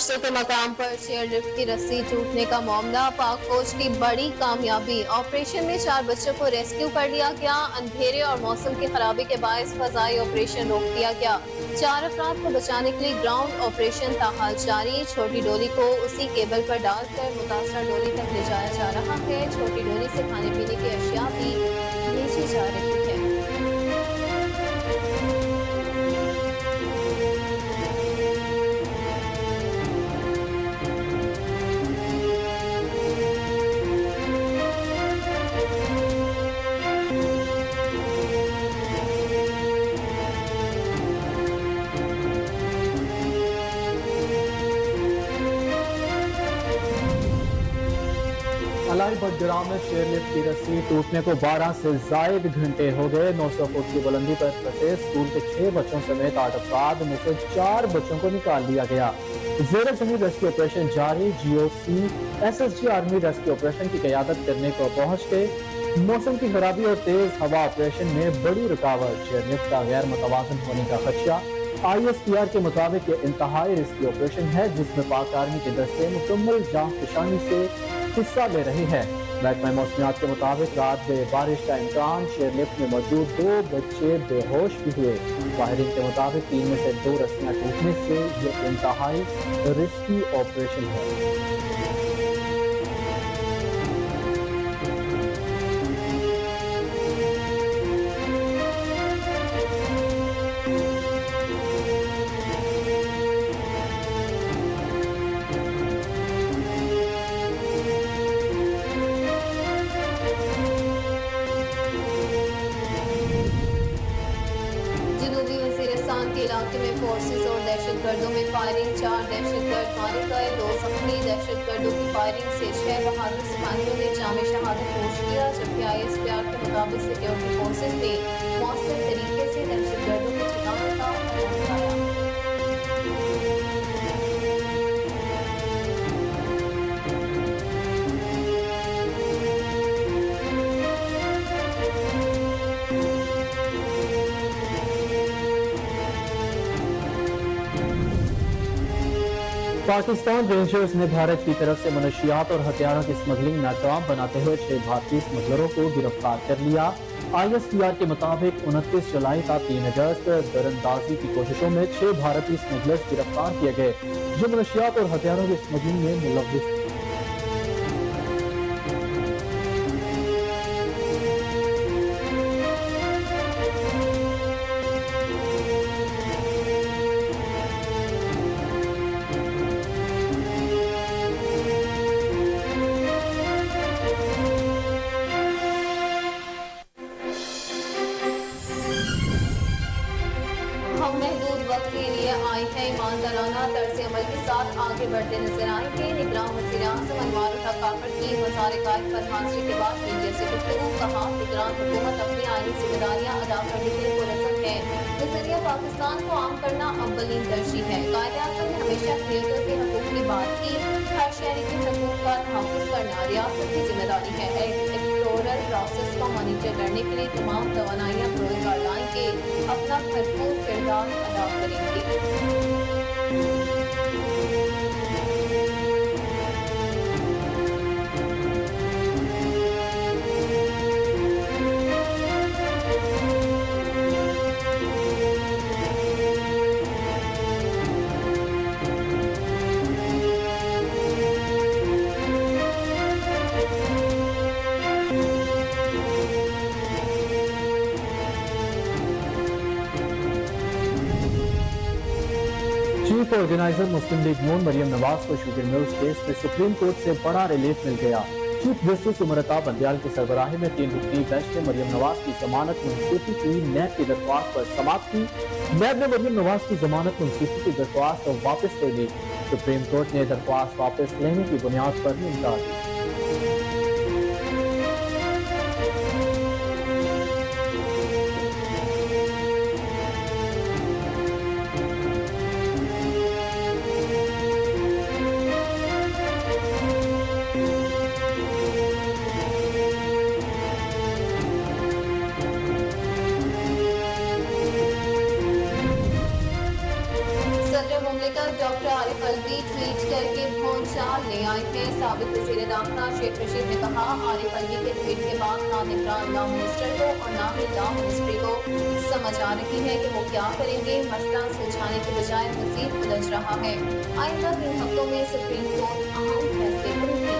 ناشتے کے مقام پر چیئر لفٹ کی رسی ٹوٹنے کا معاملہ، پاک فوج کی بڑی کامیابی، آپریشن میں 4 بچوں کو ریسکیو کر لیا گیا، اندھیرے اور موسم کی خرابی کے باعث فضائی آپریشن روک دیا گیا، 4 افراد کو بچانے کے لیے گراؤنڈ آپریشن تاحال جاری، چھوٹی ڈولی کو اسی کیبل پر ڈال کر متاثرہ ڈولی تک لے جایا جا رہا ہے، چھوٹی ڈولی سے کھانے پینے کی اشیاء بھی بھیجی جا رہی ہے۔ الائی بٹگرام میں چیئر لفٹ کی رسی ٹوٹنے کو 12 سے زائد گھنٹے ہو گئے، 900 فٹ کی بلندی پر پھنسے اسکول کے 6 بچوں سمیت 8 افراد میں سے 4 بچوں کو نکال لیا گیا۔ زیر زمین ریسکیو آپریشن جاری، G O C S S G army rescue operation کی قیادت کرنے کو پہنچ گئے۔ موسم کی خرابی اور تیز ہوا آپریشن میں بڑی رکاوٹ، چیئر لفٹ کا غیر متوازن ہونے کا خدشہ۔ آئی ایس پی آر کے مطابق یہ انتہائی ریسکیو آپریشن ہے جس میں پاک آرمی کے دستے مکمل جاں فشانی سے حصہ لے رہی ہے۔ محکمہ موسمیات کے مطابق رات گئے بارش کا امکان، چیئر لفٹ میں موجود 2 بچے بے ہوش بھی ہوئے۔ ماہرین کے مطابق 3 میں سے 2 رسیاں ٹوٹنے سے یہ انتہائی رسکی آپریشن ہے۔ جنوبی وزیرستان کے علاقے میں فورسز اور دہشت گردوں میں فائرنگ، 4 دہشت گرد مارے گئے، 2 زخمی، دہشت گردوں کی فائرنگ سے 6 بہادر سپاہیوں نے جامِ شہادت نوش کیا، جبکہ آئی ایس پی آر کے مطابق سیکیورٹی فورسز نے مؤثر طریقے سے دہشت گردوں کے ٹھکانے کا پتہ لگایا۔ پاکستان رینجرز نے بھارت کی طرف سے منشیات اور ہتھیاروں کی اسمگلنگ ناکام بناتے ہوئے 6 بھارتی اسمگلروں کو گرفتار کر لیا۔ آئی ایس پی آر کے مطابق 29 جولائی تا 3 اگست دراندازی کی کوششوں میں 6 بھارتی اسمگلرز گرفتار کیے گئے جو منشیات اور ہتھیاروں کی اسمگلنگ میں ملوث تھے۔ ہم محدود وقت کے لیے آئے ہیں، ایماندارانہ طرز عمل کے ساتھ آگے بڑھتے نظر آئیں گے۔ نگراں وزیر اعظم انوار الحق کاکڑ کی مزار قائد پر حاضری کے بعد میڈیا سے گفتگو، کہا نگران حکومت اپنی آئینی ذمہ داریاں ادا کرنے کے لیے پرعزم ہے، نظریہ پاکستان کو عام کرنا اولین ترجیح ہے۔ قائد اعظم نے ہمیشہ کریٹر کے حقوق کی بات کی، ہر شہری کے حقوق کا تحفظ کرنا ریاست کی ذمہ داری ہے، الیکٹورل پروسیس کو مانیٹر کرنے کے لیے تمام توانائیاں بروئے لائیں گے، اپنا بھرپور کردار ادا کریں گے۔ چیف آرگنائزر مسلم لیگ نون مریم نواز کو شوگر ملز کیس میں سپریم کورٹ سے بڑا ریلیف مل گیا۔ چیف جسٹس عمرتاب بندیال کی سربراہی میں 3 رکنی بینچ نے مریم نواز کی ضمانت منسوخی کی نیب کی درخواست پر سماعت کی۔ نیب نے مریم نواز کی ضمانت منسوخی کی درخواست واپس لے لی۔ سپریم کورٹ نے درخواست واپس لینے کی بنیاد پر انکار دی۔ صدر مملکت ڈاکٹر عارف الوی ٹویٹ कौन चाल ले आए हैं। साबिक वज़ीर दाखिला शेख रशीद ने कहा, आरिफ अलवी के ट्वीट के बाद ना इमरान लॉ मिनिस्टर को और ना ही लॉ मिनिस्ट्री को समझ आ रही है कि वो क्या करेंगे। मसला सुलझाने के बजाय मज़ीद उलझ रहा है। आइंदा 3 हफ्तों में सुप्रीम कोर्ट अहम फैसले करेगी।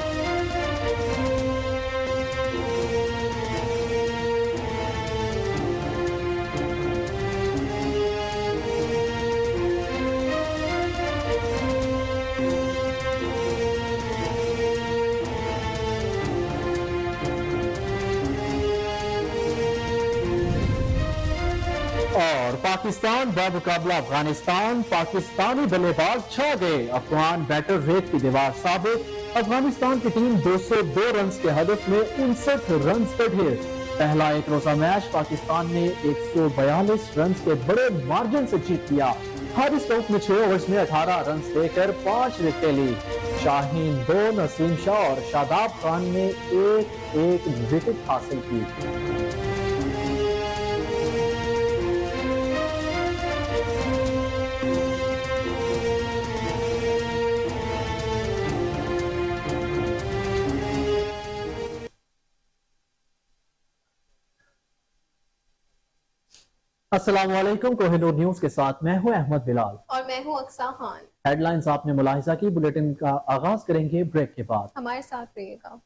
और पाकिस्तान बमुकाबला अफगानिस्तान, पाकिस्तानी बल्लेबाज छा गए। अफगान बैटर रेत की दीवार साबित। अफगानिस्तान की टीम 202 रन के हदफ में 59 रन पर ढेर। पहला एक रोजा मैच पाकिस्तान ने 142 रन के बड़े मार्जिन से जीत लिया। हारिस रऊफ ने 6 ओवर्स में 18 रन देकर 5 विकेटें ली। शाहीन 2, नसीम शाह और शादाब खान ने एक विकेट हासिल की। अस्सलाम वालेकुम, कोहिनूर न्यूज के साथ मैं हूं अहमद बिलाल और मैं हूँ अक्सा खान। हेडलाइंस आपने मुलाहिजा की। बुलेटिन का आगाज करेंगे ब्रेक के बाद। हमारे साथ रहिएगा।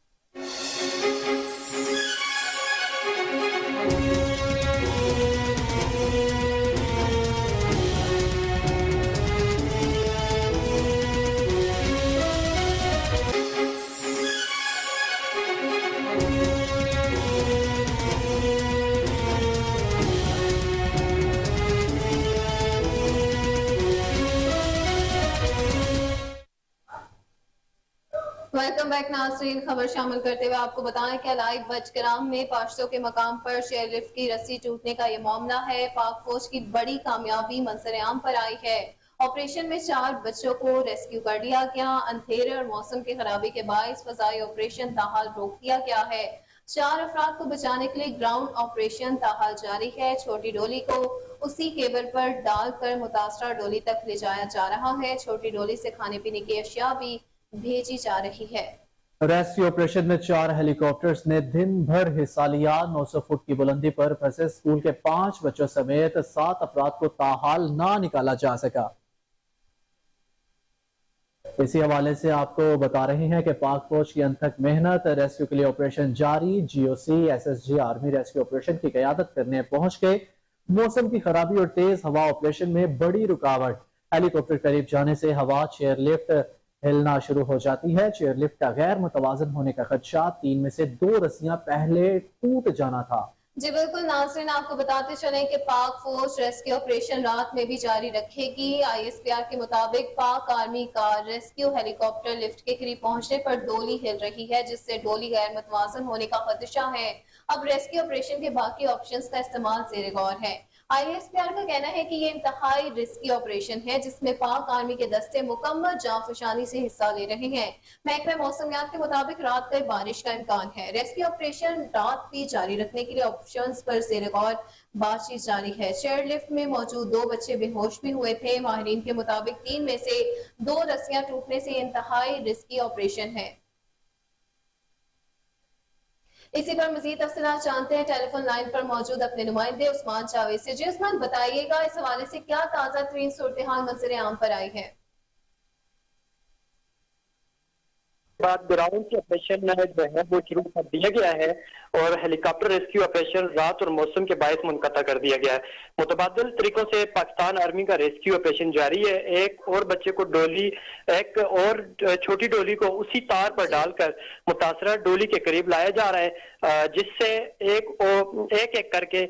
वेलकम बैक नाज़रीन। खबर शामिल करते हुए आपको बताएं कि अलाइव बजग्राम में पाश्तों के मकाम पर चेयरलिफ्ट की रस्सी टूटने का ये मामला है। पाक फौज की बड़ी कामयाबी मंजर-ए-आम पर आई है। ऑपरेशन में 4 बच्चों को रेस्क्यू कर लिया गया। अंधेरे और मौसम की खराबी के बायस फजाई ऑपरेशन ताहाल रोक दिया गया है। 4 अफराद को बचाने के लिए ग्राउंड ऑपरेशन ताहाल जारी है। छोटी डोली को उसी केबल पर डालकर मुतासरा डोली तक ले जाया जा रहा है। छोटी डोली से खाने पीने की अशिया भी भेजी जा रही है। रेस्क्यू ऑपरेशन में 4 हेलीकॉप्टर्स ने दिन भर हिस्सा लिया। 900 फुट की बुलंदी पर फंसे स्कूल के 5 बच्चों समेत 7 अफराद को ताहाल ना निकाला जा सका। इसी हवाले से आपको बता रहे हैं कि पाक फौज की अनथक मेहनत, रेस्क्यू के लिए ऑपरेशन जारी। GOC SSG army rescue operation की क़यादत करने पहुंच गए। मौसम की खराबी और तेज हवा ऑपरेशन में बड़ी रुकावट। हेलीकॉप्टर करीब जाने से हवा चेयरलिफ्ट हिलना शुरू हो जाती है। चेयरलिफ्ट का गैर मुतवाजन होने का खदशा। 3 में से 2 रस्सियां पहले टूट जाना था। जी बिल्कुल नाज़रीन, आपको बताते चलें कि पाक फौज रेस्क्यू ऑपरेशन रात में भी जारी रखेगी। ISPR के मुताबिक पाक आर्मी का रेस्क्यू हेलीकॉप्टर लिफ्ट के करीब पहुंचने पर डोली हिल रही है, जिससे डोली गैर मुतवाजन होने का खदशा है। अब रेस्क्यू ऑपरेशन के बाकी ऑप्शंस का इस्तेमाल ज़ेरे गौर है। ISPR का कहना है कि ये इंतहाई रिस्की ऑपरेशन है, जिसमें पाक आर्मी के दस्ते मुकम्मल जांफशानी से हिस्सा ले रहे हैं। महकमे मौसमियात के मुताबिक रात तक बारिश का इम्कान है। रेस्क्यू ऑपरेशन रात भी जारी रखने के लिए ऑप्शंस पर ज़ेरे गौर बातचीत जारी है। चेयरलिफ्ट में मौजूद 2 बच्चे बेहोश भी हुए थे। माहिरीन के मुताबिक 3 में से 2 रस्सियां टूटने से इंतहाई रिस्की ऑपरेशन है। इसी पर मजीद तफसीलात जानते हैं टेलीफोन लाइन पर मौजूद अपने नुमाइंदे उस्मान जावेद से। जी उस्मान, बताइएगा इस हवाले से क्या ताज़ा तरीन सूरत हाल मंजर-ए-आम पर आई है? बाद ग्राउंड के ऑपरेशन जो है वो शुरू कर दिया गया है और हेलीकॉप्टर रेस्क्यू ऑपरेशन रात और मौसम के बायस मुनक़ता कर दिया गया है। मुतबादिल तरीकों से पाकिस्तान आर्मी का रेस्क्यू ऑपरेशन जारी है। एक और बच्चे को डोली, एक और छोटी डोली को उसी तार पर डालकर मुतासरा डोली के करीब लाया जा रहा है, जिससे एक एक करके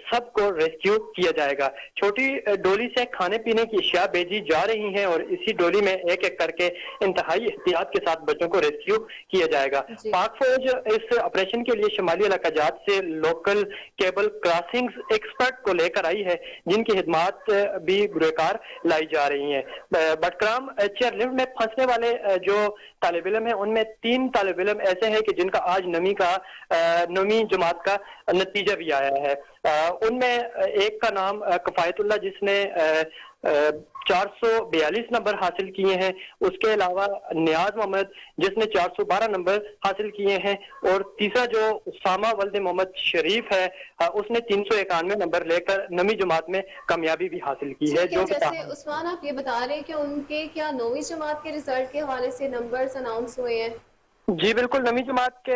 सबको रेस्क्यू किया जाएगा। छोटी डोली से खाने पीने की अशिया भेजी जा रही है और इसी डोली में एक एक करके इंतहाई एहतियात के साथ बच्चों को रेस्क्यू किया जाएगा। पाक फौज इस ऑपरेशन के लिए शिमाली इलाकाजात से लोकल केबल क्रॉसिंग्स एक्सपर्ट को लेकर आई है, जिनकी खिदमात भी बुरेकार लाई जा रही है। बटग्राम चेयरलिफ्ट में फंसने वाले जो तालिब इल्म है, उनमें 3 तालिब इल्म ऐसे हैं कि जिनका आज नवी जमात का नतीजा भी आया है। उनमें एक का नाम कफायतुल्लाह, जिसने 442 नंबर हासिल किए हैं। उसके अलावा नियाज मोहम्मद जिसने 412 नंबर हासिल किए हैं, और तीसरा जो उसामा वल्द मोहम्मद शरीफ है उसने 391 नंबर लेकर नवीं जमात में कामयाबी भी हासिल की है। ठीक है, जो जैसे उस्मान आप ये बता रहे हैं कि उनके क्या 9वीं जमात के रिजल्ट के हवाले से नंबर्स अनाउंस हुए हैं? जी बिल्कुल, नवीं जमात के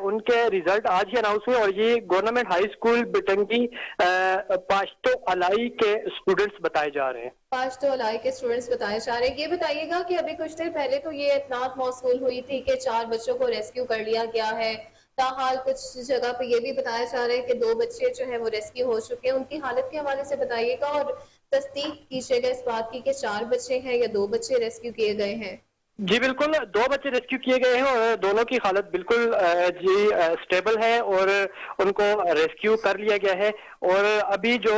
उनके रिजल्ट आज ही अनाउंस हुए, और ये गवर्नमेंट हाई स्कूल बिटंगी पाश्तो अलाई के स्टूडेंट्स बताए जा रहे हैं। पाश्तो अलाई के स्टूडेंट्स बताए जा रहे हैं। ये बताइएगा कि अभी कुछ देर पहले तो ये इत्तलात मौसूल हुई थी कि 4 बच्चों को रेस्क्यू कर लिया गया है, ताहाल कुछ जगह पे ये भी बताया जा रहा है कि 2 बच्चे जो है वो रेस्क्यू हो चुके हैं। उनकी हालत के हवाले से बताइएगा और तस्दीक कीजिएगा इस बात की कि 4 बच्चे हैं या 2 बच्चे रेस्क्यू किए गए हैं। जी बिल्कुल, 2 बच्चे रेस्क्यू किए गए हैं और दोनों की हालत बिल्कुल स्टेबल है और उनको रेस्क्यू कर लिया गया है। और अभी जो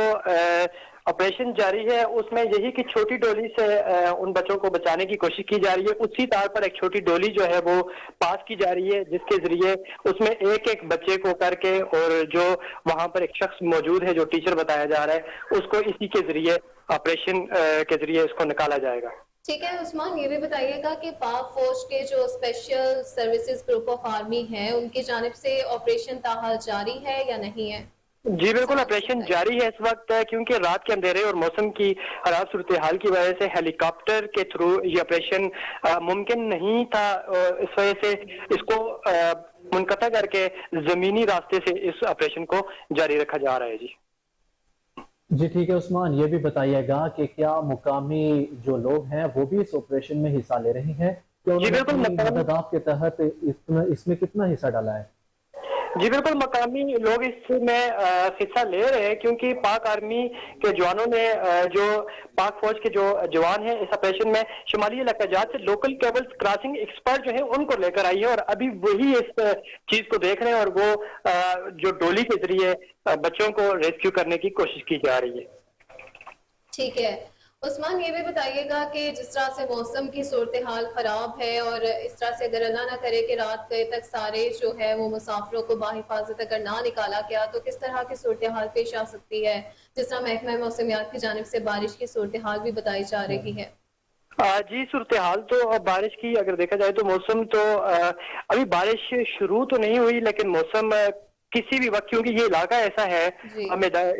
ऑपरेशन जारी है उसमें यही कि छोटी डोली से उन बच्चों को बचाने की कोशिश की जा रही है। उसी तार पर एक छोटी डोली जो है वो पास की जा रही है, जिसके जरिए उसमें एक एक बच्चे को करके, और जो वहां पर एक शख्स मौजूद है जो टीचर बताया जा रहा है, उसको इसी के जरिए ऑपरेशन के जरिए इसको निकाला जाएगा। ठीक है उस्मान, ये भी बताइएगा कि पाक फौज के जो special services group of army है उनकी जानिब से ऑपरेशन ताहाल जारी है या नहीं है? जी बिल्कुल, ऑपरेशन जारी है इस वक्त, क्योंकि रात के अंधेरे और मौसम की खराब सूरत हाल की वजह से हेलीकॉप्टर के थ्रू ये ऑपरेशन मुमकिन नहीं था। इस वजह से इसको मुनक़ता करके जमीनी रास्ते से इस ऑपरेशन को जारी रखा जा रहा है। जी ठीक है उस्मान, ये भी बताइएगा कि क्या मुकामी जो लोग हैं वो भी इस ऑपरेशन में हिस्सा ले रहे हैं? क्या जी बिल्कुल, मदद के तहत इसमें कितना हिस्सा डाला है? जी बिल्कुल, मकामी लोग इसमें हिस्सा ले रहे हैं, क्योंकि पाक आर्मी के जवानों ने जो पाक फौज के जो जवान हैं इस ऑपरेशन में शुमाली इलाका जात से लोकल केबल्स क्रॉसिंग एक्सपर्ट जो है उनको लेकर आई है, और अभी वही इस चीज को देख रहे हैं, और वो जो डोली के जरिए बच्चों को रेस्क्यू करने की कोशिश की जा रही है। ठीक है उस्मान, ये भी बताइएगा कि जिस तरह से मौसम की सूरत हाल खराब है और इस तरह से अगर अल्लाह ना करे कि रात गए तक सारे जो है वो मुसाफिरों को बाहिफाजत अगर ना निकाला गया तो किस तरह की सूरत हाल पेश आ सकती है? जिस तरह महकमा मौसमियात की जानिब से बारिश की सूरत हाल भी बताई जा रही है। जी, सूरत हाल तो बारिश की अगर देखा जाए तो मौसम तो अभी बारिश शुरू तो नहीं हुई, लेकिन मौसम किसी भी वक्त, क्योंकि ये इलाका ऐसा है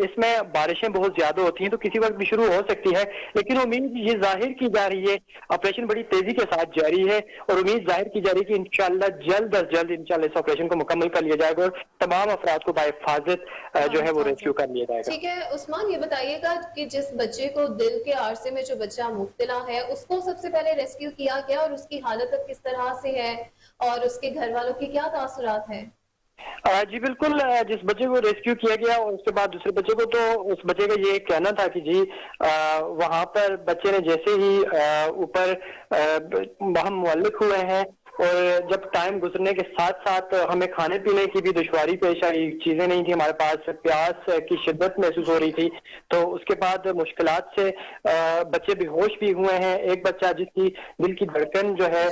इसमें बारिशें बहुत ज्यादा होती हैं, तो किसी वक्त भी शुरू हो सकती है। लेकिन उम्मीद ये जाहिर की जा रही है, ऑपरेशन बड़ी तेजी के साथ जारी है, और उम्मीद जाहिर की जा रही है कि इंशाल्लाह जल्द अज जल्द इंशाल्लाह इस ऑपरेशन को मुकम्मल कर लिया जाएगा और तमाम अफराद को बाहिफाजत जो है वो रेस्क्यू कर लिया जाएगा। ठीक है उस्मान, ये बताइएगा कि जिस बच्चे को दिल के आरसे में जो बच्चा मुब्तला है उसको सबसे पहले रेस्क्यू किया गया और उसकी हालत अब किस तरह से है और उसके घर वालों की क्या तासुरात हैं? जी बिल्कुल, जिस बच्चे को रेस्क्यू किया गया और उसके बाद दूसरे बच्चे को, तो उस बच्चे का ये कहना था कि जी वहां पर बच्चे ने जैसे ही ऊपर हम मुअल्लिक हुए हैं, और जब टाइम गुजरने के साथ साथ हमें खाने पीने की भी दुश्वारी पेश आई, चीजें नहीं थी हमारे पास, प्यास की शिद्दत महसूस हो रही थी, तो उसके बाद मुश्किलात से बच्चे बेहोश भी हुए हैं। एक बच्चा जिसकी दिल की धड़कन जो है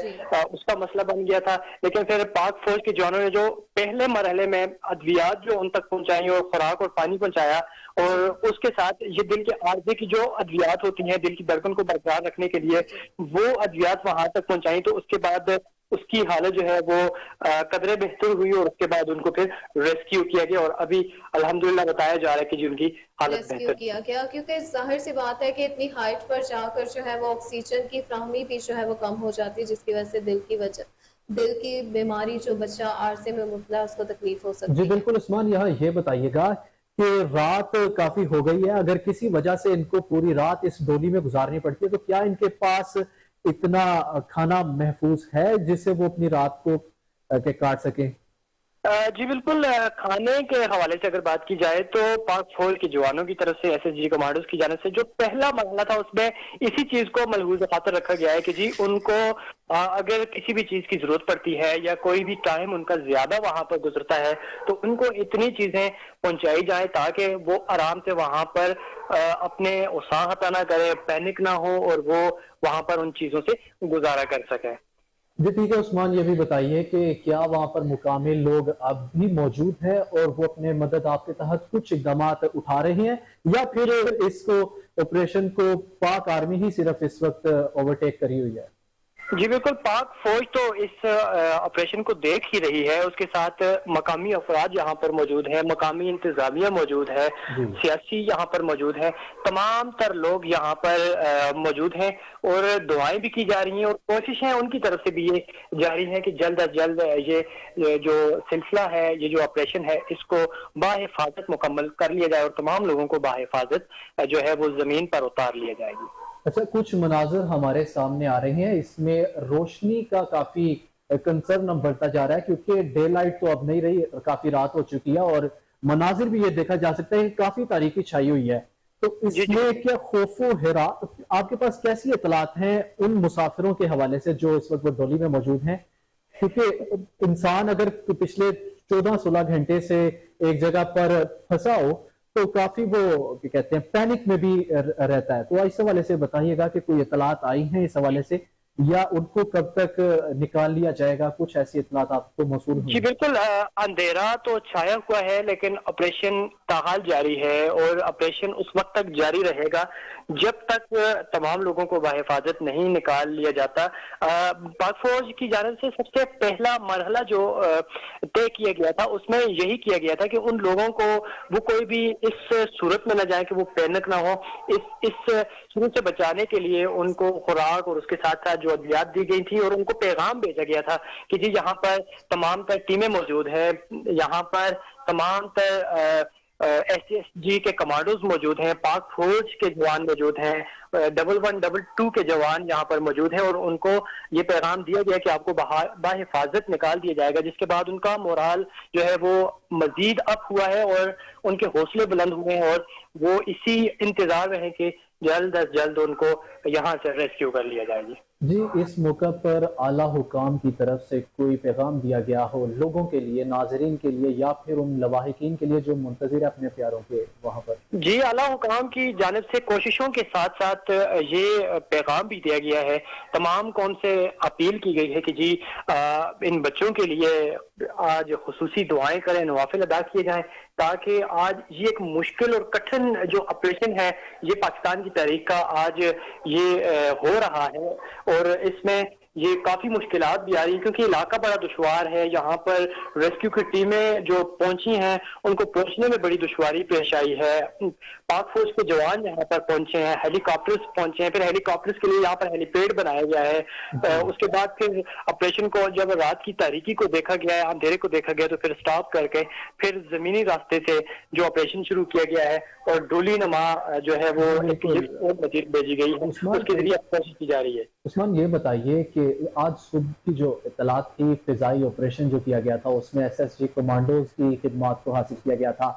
उसका मसला बन गया था, लेकिन फिर पाक फौज के जवानों ने जो पहले मरहले में अद्वियात जो उन तक पहुंचाई और खुराक और पानी पहुंचाया, और उसके साथ ये दिल के आर्जे की जो अद्वियात होती हैं दिल की धड़कन को बरकरार रखने के लिए, वो अद्वियात वहां तक पहुंचाई, तो उसके बाद उसकी हालत जो है वो कदरे बेहतर हुई, और उसके बाद उनको फिर रेस्क्यू किया गया, और अभी अल्हम्दुलिल्लाह बताया जा रहा है कि जी उनकी हालत रेस्क्यू किया गया, क्योंकि जाहिर सी बात है कि इतनी हाइट पर जाकर जो है वो ऑक्सीजन की फ्राहमी भी जो है वो कम हो जाती है, जिसकी वजह से दिल की बीमारी जो बच्चा आरसे में मुब्तला है उसको तकलीफ हो सकती है। जी बिल्कुल उस्मान, यहाँ ये बताइएगा कि रात काफी हो गई है, अगर किसी वजह से इनको पूरी रात इस डोली में गुजारनी पड़ती है तो क्या इनके पास इतना खाना महफूज है जिससे वो अपनी रात को काट सके? जी बिल्कुल, खाने के हवाले से अगर बात की जाए तो पाक फौज के जवानों की तरफ से एसएसजी कमांडोज की जाने से जो पहला मरहला था उसमें इसी चीज को मलहूज खातर रखा गया है कि जी उनको अगर किसी भी चीज की जरूरत पड़ती है या कोई भी टाइम उनका ज्यादा वहां पर गुजरता है तो उनको इतनी चीजें पहुंचाई जाए ताकि वो आराम से वहां पर अपने उसाहता ना करे, पैनिक ना हो, और वो वहां पर उन चीजों से गुजारा कर सके। جی ٹھیک ہے عثمان، یہ بھی بتائیے کہ کیا وہاں پر مقامی لوگ اب بھی موجود ہیں اور وہ اپنے مدد آپ کے تحت کچھ اقدامات اٹھا رہے ہیں، یا پھر اس کو آپریشن کو پاک آرمی ہی صرف اس وقت اوورٹیک کری ہوئی ہے؟ جی بالکل، پاک فوج تو اس آپریشن کو دیکھ ہی رہی ہے، اس کے ساتھ مقامی افراد یہاں پر موجود ہیں، مقامی انتظامیہ موجود ہے، جی سیاسی یہاں پر موجود ہیں، تمام تر لوگ یہاں پر موجود ہیں، اور دعائیں بھی کی جا رہی ہیں، اور کوششیں ان کی طرف سے بھی یہ جاری ہیں کہ جلد از جلد یہ جو سلسلہ ہے، یہ جو آپریشن ہے، اس کو بحفاظت مکمل کر لیا جائے اور تمام لوگوں کو بحفاظت جو ہے وہ زمین پر اتار لیا جائے گی۔ اچھا، کچھ مناظر ہمارے سامنے آ رہے ہیں، اس میں روشنی کا کافی کنسرن بڑھتا جا رہا ہے، کیونکہ ڈے لائٹ تو اب نہیں رہی، کافی رات ہو چکی ہے، اور مناظر بھی یہ دیکھا جا سکتا ہے کہ کافی تاریکی چھائی ہوئی ہے، تو اس جی جی میں کیا خوف و حراس آپ کے پاس کیسی اطلاعات ہیں ان مسافروں کے حوالے سے جو اس وقت ڈولی میں موجود ہیں؟ کیونکہ انسان اگر پچھلے 14-16 گھنٹے سے ایک جگہ پر پھنسا ہو تو کافی وہ کیا کہتے ہیں پینک میں بھی رہتا ہے، تو اس حوالے سے بتائیے گا کہ کوئی اطلاعات آئی ہیں اس حوالے سے، یا ان کو کب تک نکال لیا جائے گا؟ کچھ ایسی اطلاعات آپ کو موصول ہوئی جی ہیں؟ بالکل، اندھیرا تو چھایا ہوا ہے، لیکن آپریشن تاحال جاری ہے، اور آپریشن اس وقت تک جاری رہے گا جب تک تمام لوگوں کو بحفاظت نہیں نکال لیا جاتا۔ پاک فوج کی جانب سے سب سے پہلا مرحلہ جو طے کیا گیا تھا، اس میں یہی کیا گیا تھا کہ ان لوگوں کو وہ کوئی بھی اس صورت میں نہ جائیں کہ وہ پینک نہ ہو، اس صورت سے بچانے کے لیے ان کو خوراک اور اس کے ساتھ ساتھ جو ادویات دی گئی تھی، اور ان کو پیغام بھیجا گیا تھا کہ جی یہاں پر تمام تر ٹیمیں موجود ہیں، یہاں پر تمام تر SSG کے کمانڈوز موجود ہیں، پاک فوج کے جوان موجود ہیں، 1122 کے جوان یہاں پر موجود ہیں، اور ان کو یہ پیغام دیا گیا کہ آپ کو بحفاظت نکال دیا جائے گا، جس کے بعد ان کا مورال جو ہے وہ مزید اپ ہوا ہے، اور ان کے حوصلے بلند ہوئے ہیں، اور وہ اسی انتظار میں ہیں کہ جلد از جلد ان کو یہاں سے ریسکیو کر لیا جائے گی۔ جی، اس موقع پر اعلیٰ حکام کی طرف سے کوئی پیغام دیا گیا ہو لوگوں کے لیے، ناظرین کے لیے، یا پھر ان لواحقین کے لیے جو منتظر ہے اپنے پیاروں کے وہاں پر؟ جی، اعلیٰ حکام کی جانب سے کوششوں کے ساتھ ساتھ یہ پیغام بھی دیا گیا ہے، تمام کون سے اپیل کی گئی ہے کہ جی ان بچوں کے لیے آج خصوصی دعائیں کریں، نوافل ادا کیے جائیں، تاکہ آج یہ ایک مشکل اور کٹھن جو آپریشن ہے، یہ پاکستان کی تاریخ کا آج یہ ہو رہا ہے، اور اس میں یہ کافی مشکلات بھی آ رہی ہیں، کیونکہ علاقہ بڑا دشوار ہے، یہاں پر ریسکیو کی ٹیمیں جو پہنچی ہیں ان کو پہنچنے میں بڑی دشواری پیش آئی ہے، پاک فوج کے جوان یہاں پر پہنچے ہیں، ہیلی کاپٹرز پہنچے ہیں، پھر ہیلی کاپٹرز کے لیے یہاں پر ہیلی پیڈ بنایا گیا ہے، اس کے بعد پھر آپریشن کو جب رات کی تاریکی کو دیکھا گیا ہے، اندھیرے کو دیکھا گیا، تو پھر سٹاپ کر کے پھر زمینی راستے سے جو آپریشن شروع کیا گیا ہے، اور ڈولی نما جو ہے وہ ایک مزید بھیجی گئی ہے، اس کے ذریعے کوشش کی جا رہی ہے۔ عثمان، یہ بتائیے کہ آج صبح کی جو اطلاعات تھی، فضائی آپریشن جو کیا گیا تھا اس میں SSG کمانڈوز کی خدمات کو حاصل کیا گیا تھا،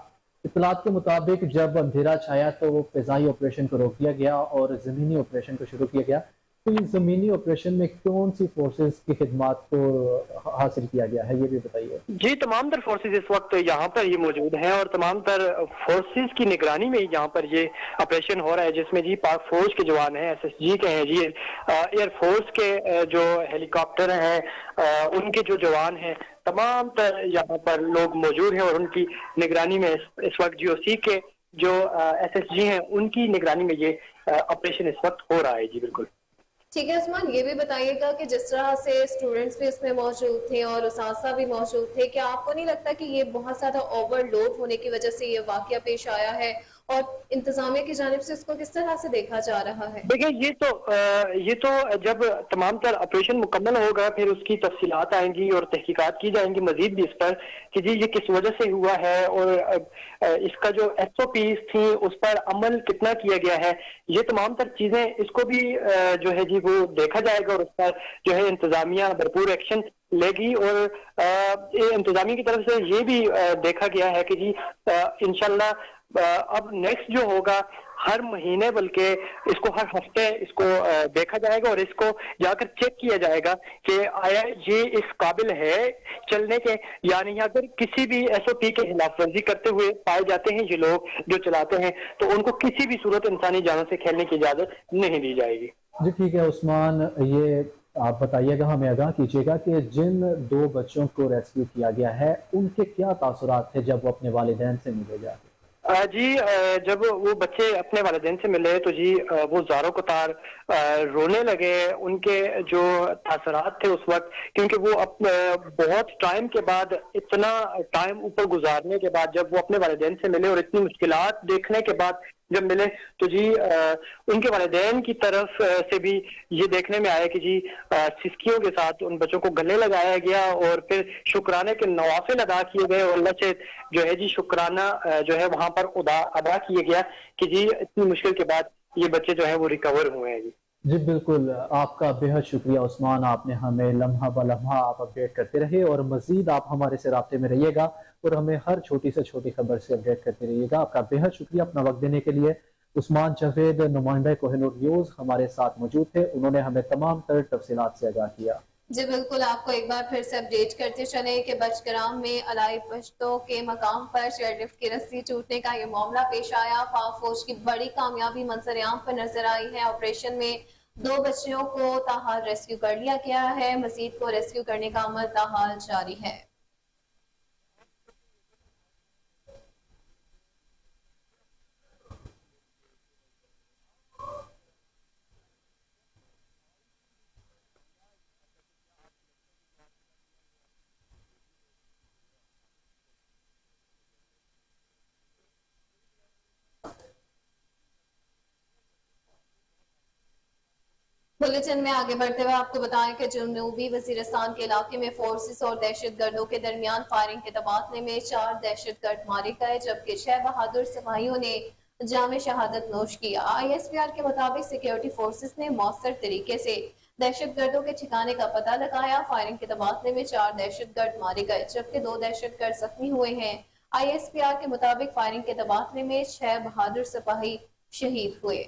اطلاعات کے مطابق جب اندھیرا چھایا تو وہ فضائی آپریشن کو روک دیا گیا اور زمینی آپریشن کو شروع کیا گیا، تو یہ زمینی آپریشن میں کون سی فورسز کی خدمات کو حاصل کیا گیا ہے، یہ بھی بتائیے۔ جی، تمام تر فورسز اس وقت یہاں پر یہ موجود ہیں، اور تمام تر فورسز کی نگرانی میں یہاں پر یہ آپریشن ہو رہا ہے، جس میں جی پاک فوج کے جوان ہیں، SSG کے ہیں، جی ایئر فورس کے جو ہیلی کاپٹر ہیں ان کے جو جوان ہیں، تمام تر یہاں پر لوگ موجود ہیں، اور ان کی نگرانی میں اس وقت GOC کے جو SSG ہیں ان کی نگرانی میں یہ آپریشن اس وقت ہو رہا ہے۔ جی بالکل ٹھیک ہے عثمان، یہ بھی بتائیے گا کہ جس طرح سے اسٹوڈنٹس بھی اس میں موجود تھے اور اساتذہ بھی موجود تھے، کیا آپ کو نہیں لگتا کہ یہ بہت زیادہ اوور لوڈ ہونے کی وجہ سے یہ واقعہ پیش آیا ہے، اور انتظامیہ کی جانب سے اس کو کس طرح سے دیکھا جا رہا ہے؟ دیکھیں، یہ تو جب تمام تر آپریشن مکمل ہوگا پھر اس کی تفصیلات آئیں گی اور تحقیقات کی جائیں گی مزید بھی اس پر کہ جی یہ کس وجہ سے ہوا ہے، اور اس کا جو SOPs تھی اس پر عمل کتنا کیا گیا ہے، یہ تمام تر چیزیں اس کو بھی جو ہے جی وہ دیکھا جائے گا، اور اس پر جو ہے انتظامیہ بھرپور ایکشن لے گی، اور انتظامیہ کی طرف سے یہ بھی دیکھا گیا ہے کہ جی انشاءاللہ اب نیکسٹ جو ہوگا ہر مہینے بلکہ اس کو ہر ہفتے اس کو دیکھا جائے گا، اور اس کو جا کر چیک کیا جائے گا کہ آیا یہ اس قابل ہے چلنے کے، یعنی اگر کسی بھی SOP کے خلاف ورزی کرتے ہوئے پائے جاتے ہیں یہ لوگ جو چلاتے ہیں، تو ان کو کسی بھی صورت انسانی جانوں سے کھیلنے کی اجازت نہیں دی جائے گی۔ جی ٹھیک ہے عثمان، یہ आप बताइएगा, हमें आगाह कीजिएगा कि जिन 2 बच्चों को रेस्क्यू किया गया है उनके क्या तासुरात थे जब वो अपने वालिदैन से मिले जाके? जी, जब वो बच्चे अपने वालिदैन से मिले तो जी वो ज़ारो कतार रोने लगे। उनके जो तासरात थे उस वक़्त, क्योंकि वो बहुत टाइम के बाद, इतना टाइम ऊपर गुज़ारने के बाद जब वो अपने वालिदैन से मिले और इतनी मुश्किलात देखने के बाद जब मिले, तो जी उनके वालिदैन की तरफ से भी ये देखने में आया कि जी सिसकियों के साथ उन बच्चों को गले लगाया गया और फिर शुक्राने के नवाफिल अदा किए गए और अल्लाह से जो है जी शुक्राना जो है वहां पर अदा किया गया कि जी इतनी मुश्किल के बाद ये बच्चे जो है वो रिकवर हुए हैं जी। जी बिल्कुल, आपका बेहद शुक्रिया उस्मान, आपने हमें लम्हा ब लम्हा आप अपडेट करते रहे और मज़ीद आप हमारे से राब्ते में रहिएगा और हमें हर छोटी से छोटी खबर से अपडेट करते रहिएगा। आपका बेहद शुक्रिया अपना वक्त देने के लिए। उस्मान जावेद, नुमाइंदा कोहिनूर न्यूज़, हमारे साथ मौजूद थे। उन्होंने हमें तमाम तर तफसीलात से आगाह किया। जी बिल्कुल, आपको एक बार फिर से अपडेट करते चले कि बचग्राम में अलाई पश्तो के मकाम पर चेयरलिफ्ट की रस्सी टूटने का ये मामला पेश आया। पाक फौज की बड़ी कामयाबी मंजर-ए-आम पर नजर आई है। ऑपरेशन में 2 बच्चियों को ताहाल रेस्क्यू कर लिया गया है। मजीद को रेस्क्यू करने का अमल ताहाल जारी है। बुलेटिन में आगे बढ़ते हुए आपको बताएं कि जनूबी वजीरिस्तान के इलाके में फोर्सेस और दहशतगर्दों के दरमियान फायरिंग के तबादले में 4 दहशतगर्द मारे गए, जबकि 6 बहादुर सिपाहियों ने जाम शहादत नोश किया। ISPR के मुताबिक सिक्योरिटी फोर्सेस ने मौसर तरीके से दहशतगर्दों के ठिकाने का पता लगाया। फायरिंग के तबादले में 4 दहशतगर्द मारे गए, जबकि 2 दहशतगर्द जख्मी हुए हैं। ISPR के मुताबिक फायरिंग के तबादले में 6 बहादुर सिपाही शहीद हुए।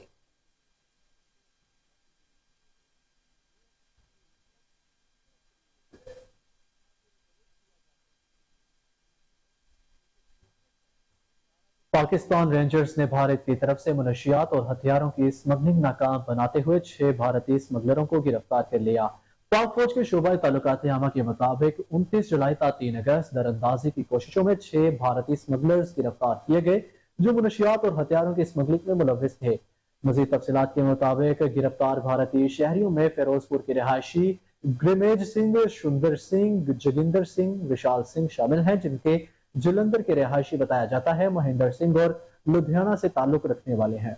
पाकिस्तान रेंजर्स ने भारत की तरफ से मनशियात और हथियारों की स्मगलिंग नाकाम बनाते हुए 6 भारतीय स्मगलरों को गिरफ्तार कर लिया। पाक फौज के शोबा ताल्लुकात आमा के मुताबिक 29 जुलाई ta 3 अगस्त दरअंदाजी की कोशिशों में 6 भारतीय स्मगलर्स गिरफ्तार किए गए जो मनशियात और हथियारों की स्मगलिंग में मुलविस थे। मजीद तफसीलात के मुताबिक गिरफ्तार भारतीय शहरियों में फिरोजपुर के रिहायशी ग्रिमेज सिंह, सुंदर सिंह, जोगिंदर सिंह, विशाल सिंह शामिल हैं, जिनके जलंधर के रिहायशी बताया जाता है। महेंद्र सिंह और लुधियाना से ताल्लुक रखने वाले हैं।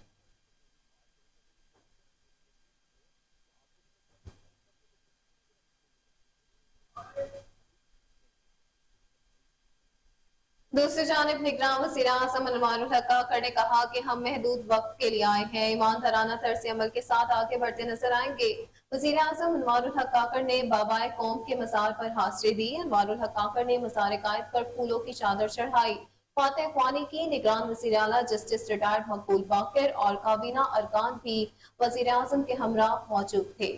दूसरी जानिब निगरान वज़ीर आज़म अनवारुल हक काकड़ ने कहा कि हम महदूद वक्त के लिए आए हैं, ईमानदाराना तर्ज अमल के साथ आगे बढ़ते नजर आएंगे। वज़ीर आज़म अनवारुल हक काकड़ ने बाबाए कौम के मज़ार पर हाज़िरी दी। अनवारुल हक काकड़ ने मज़ार कायद पर फूलों की चादर चढ़ाई, फातह ख्वानी की। निगरान वज़ीर आला जस्टिस रिटायर्ड मकबूल बाकर और काबीना अरकान भी वज़ीर आज़म के हमरा मौजूद थे।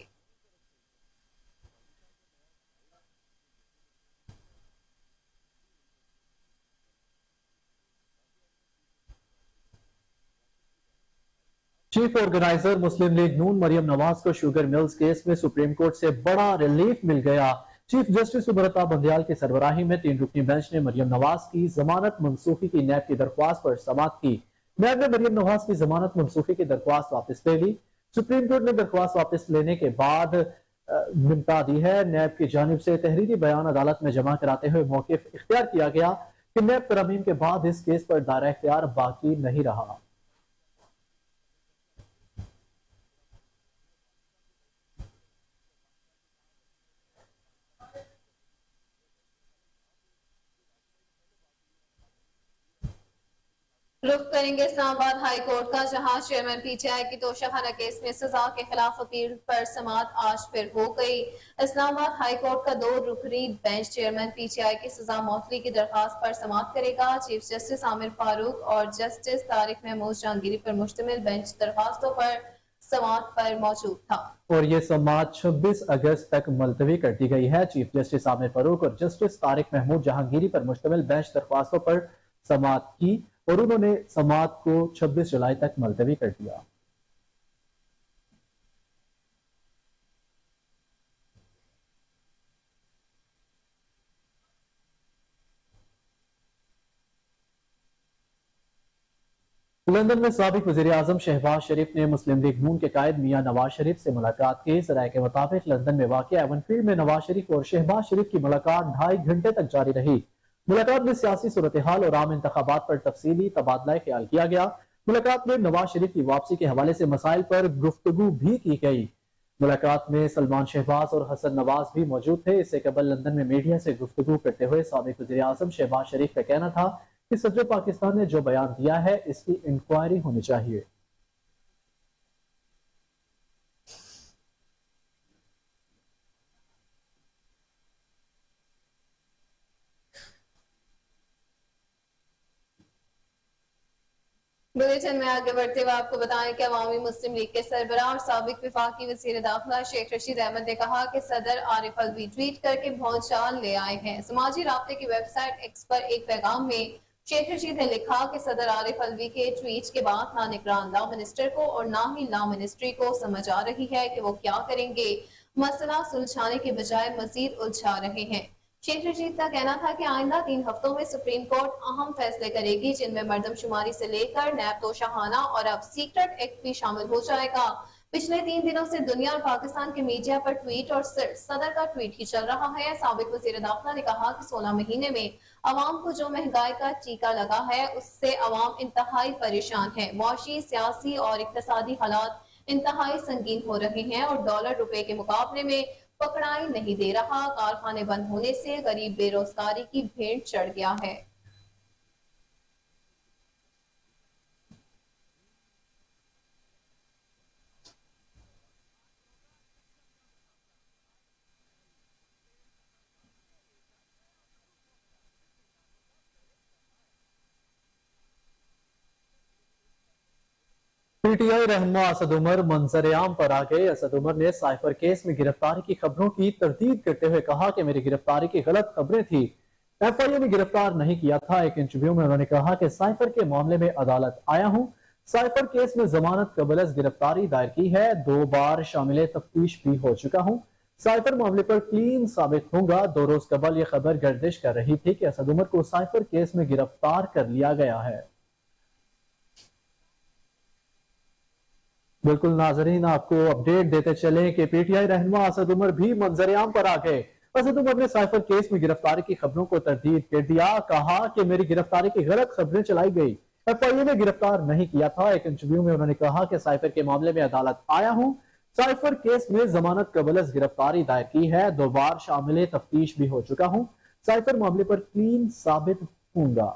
चीफ ऑर्गेनाइजर मुस्लिम लीग नून मरियम नवाज को शुगर मिल्स केस में सुप्रीम कोर्ट से बड़ा रिलीफ मिल गया। चीफ जस्टिस सुब्रता बंदयाल की सरबराही में 3 रुकनी बेंच ने मरियम नवाज की जमानत मनसूखी की नैब की दरख्वास्त पर समाअत की। नैब ने मरियम नवाज की जमानत मनसूखी की दरख्वास्त वापस ले ली। सुप्रीम कोर्ट ने दरख्वास्त वापस लेने के बाद निपटा दी है। नैब की जानिब से तहरीरी बयान अदालत में जमा कराते हुए मौकिफ इख्तियार किया गया कि नैब तरमीम के बाद इस केस पर दायरा इख्तियार बाकी नहीं रहा। रुख करेंगे इस्लामाबाद हाई कोर्ट का, जहां चेयरमैन PTI की तोशाखाना केस में सजा के खिलाफ अपील पर समाअत आज फिर हो गई। इस्लामाबाद हाई कोर्ट का 2 रुकनी बेंच चेयरमैन PTI की सजा मौतली की दरखास्त पर समाअत करेगा। चीफ जस्टिस आमिर फारूक और जस्टिस तारिक महमूद जहांगीरी पर मुश्तमिल बेंच दरखास्तों पर समाअत पर मौजूद था और ये समाअत 26 अगस्त तक मुलतवी कर दी गई है। चीफ जस्टिस आमिर फारूक और जस्टिस तारिक महमूद जहांगीरी पर मुश्तमिल बेंच दरख्वास्तों पर समाअत की और उन्होंने समाअत को 26 जुलाई तक मुलतवी कर दिया। لندن میں سابق وزیراعظم شہباز شریف نے مسلم لیگ نون کے قائد میاں نواز شریف سے ملاقات کی۔ ذرائع کے مطابق لندن میں واقع ایون فیلڈ میں نواز شریف اور شہباز شریف کی ملاقات 2.5 گھنٹے تک جاری رہی۔ ملاقات میں سیاسی صورتحال اور عام انتخابات پر تفصیلی تبادلہ خیال کیا گیا۔ ملاقات میں نواز شریف کی واپسی کے حوالے سے مسائل پر گفتگو بھی کی گئی۔ ملاقات میں سلمان شہباز اور حسن نواز بھی موجود تھے۔ اس سے قبل لندن میں میڈیا سے گفتگو کرتے ہوئے سابق وزیراعظم شہباز شریف کا کہنا تھا کہ صدر پاکستان نے جو بیان دیا ہے اس کی انکوائری ہونی چاہیے۔ بلیٹن میں آگے بڑھتے ہوئے آپ کو بتائیں کہ عوامی مسلم لیگ کے سربراہ اور سابق وفاقی وزیر داخلہ شیخ رشید احمد نے کہا کہ صدر عارف الوی ٹویٹ کر کے بہت چال لے آئے ہیں۔ سماجی رابطے کی ویب سائٹ ایکس پر ایک پیغام میں شیخ رشید نے لکھا کہ صدر عارف الوی کے ٹویٹ کے بعد نہ نگران لا منسٹر کو اور نہ ہی لا منسٹری کو سمجھ آ رہی ہے کہ وہ کیا کریں گے، مسئلہ سلجھانے کے بجائے مزید الجھا رہے ہیں۔ شیخ رشید کا کہنا تھا کہ آئندہ 3 ہفتوں میں سپریم کورٹ اہم فیصلے کرے گی، جن میں مردم شماری سے لے کر نیب توشاہانہ اور اب سیکرٹ ایکٹ بھی شامل ہو جائے گا۔ پچھلے 3 دنوں سے دنیا اور پاکستان کے میڈیا پر ٹویٹ اور صرف صدر کا ٹویٹ ہی چل رہا ہے۔ سابق وزیر داخلہ نے کہا کہ 16 مہینے میں عوام کو جو مہنگائی کا ٹیکہ لگا ہے اس سے عوام انتہائی پریشان ہے۔ معاشی، سیاسی اور اقتصادی حالات انتہائی سنگین ہو رہے ہیں اور ڈالر روپے کے مقابلے میں پکڑائی نہیں دے رہا۔ کارخانے بند ہونے سے غریب بے روزگاری کی بھیڑ چڑھ گیا ہے۔ پی ٹی آئی رہنما اسد عمر منظر عام پر آ گئے۔ اسد عمر نے سائفر کیس میں گرفتاری کی خبروں کی تردید کرتے ہوئے کہا کہ میری گرفتاری کی غلط خبریں تھیں، ایف آئی اے نے گرفتار نہیں کیا تھا۔ ایک انٹرویو میں انہوں نے کہا کہ سائفر کے معاملے میں عدالت آیا ہوں، سائفر کیس میں ضمانت قبل از گرفتاری دائر کی ہے، 2 بار شامل تفتیش بھی ہو چکا ہوں، سائفر معاملے پر کلین ثابت ہوں گا۔ 2 روز قبل یہ خبر گردش کر رہی تھی کہ اسد عمر کو سائفر کیس میں گرفتار کر لیا گیا ہے۔ بالکل ناظرین، آپ کو اپڈیٹ دیتے چلیں کہ پی ٹی آئی رہنما اسد عمر بھی منظر عام پر آ گئے۔ اسد عمر نے سائفر کیس میں گرفتاری کی خبروں کو تردید کر دیا، کہا کہ میری گرفتاری کی غلط خبریں چلائی گئی، ایف آئی اے نے گرفتار نہیں کیا تھا۔ ایک انٹرویو میں انہوں نے کہا کہ سائفر کے معاملے میں عدالت آیا ہوں، سائفر کیس میں ضمانت قبل از گرفتاری دائر کی ہے، 2 بار شامل تفتیش بھی ہو چکا ہوں، سائفر معاملے پر کلین ثابت ہوں گا۔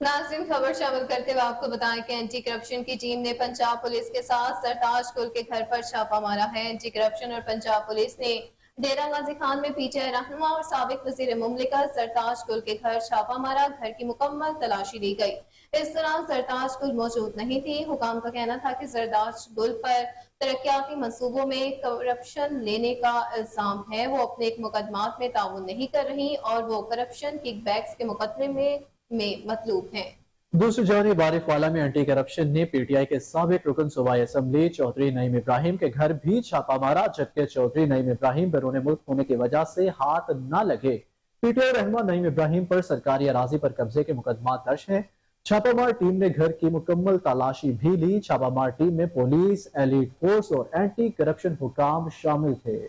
ناظرین، خبر شامل کرتے ہوئے آپ کو بتائیں کہ اینٹی کرپشن کی ٹیم نے پنجاب پولیس کے ساتھ سرتاج گل کے گھر پر چھاپا مارا ہے۔ اینٹی کرپشن اور پنجاب پولیس نے ڈیرہ غازی خان میں پی ٹی آئی رہنما اور سابق وزیر مملکت سرتاج گل کے گھر چھاپا مارا، گھر کی مکمل تلاشی لی گئی۔ اس دوران سرتاج گل موجود نہیں تھی۔ حکام کا کہنا تھا کہ سرتاج گل پر ترقیاتی منصوبوں میں کرپشن لینے کا الزام ہے، وہ اپنے مقدمات میں تعاون نہیں کر رہی اور وہ کرپشن کک بیکس کے مقدمے میں مطلوب ہیں۔ دوسری جانب عارف والا میں اینٹی کرپشن نے پی ٹی آئی کے سابق رکن صوبائی اسمبلی چودھری نعیم ابراہیم کے گھر بھی چھاپا مارا، جبکہ چودھری نعیم ابراہیم بیرون ملک ہونے کی وجہ سے ہاتھ نہ لگے۔ پی ٹی آئی رہنما نعیم ابراہیم پر سرکاری اراضی پر قبضے کے مقدمات درج ہیں۔ چھاپا مار ٹیم نے گھر کی مکمل تلاشی بھی لی۔ چھاپا مار ٹیم میں پولیس، ایلیٹ فورس اور اینٹی کرپشن حکام شامل تھے۔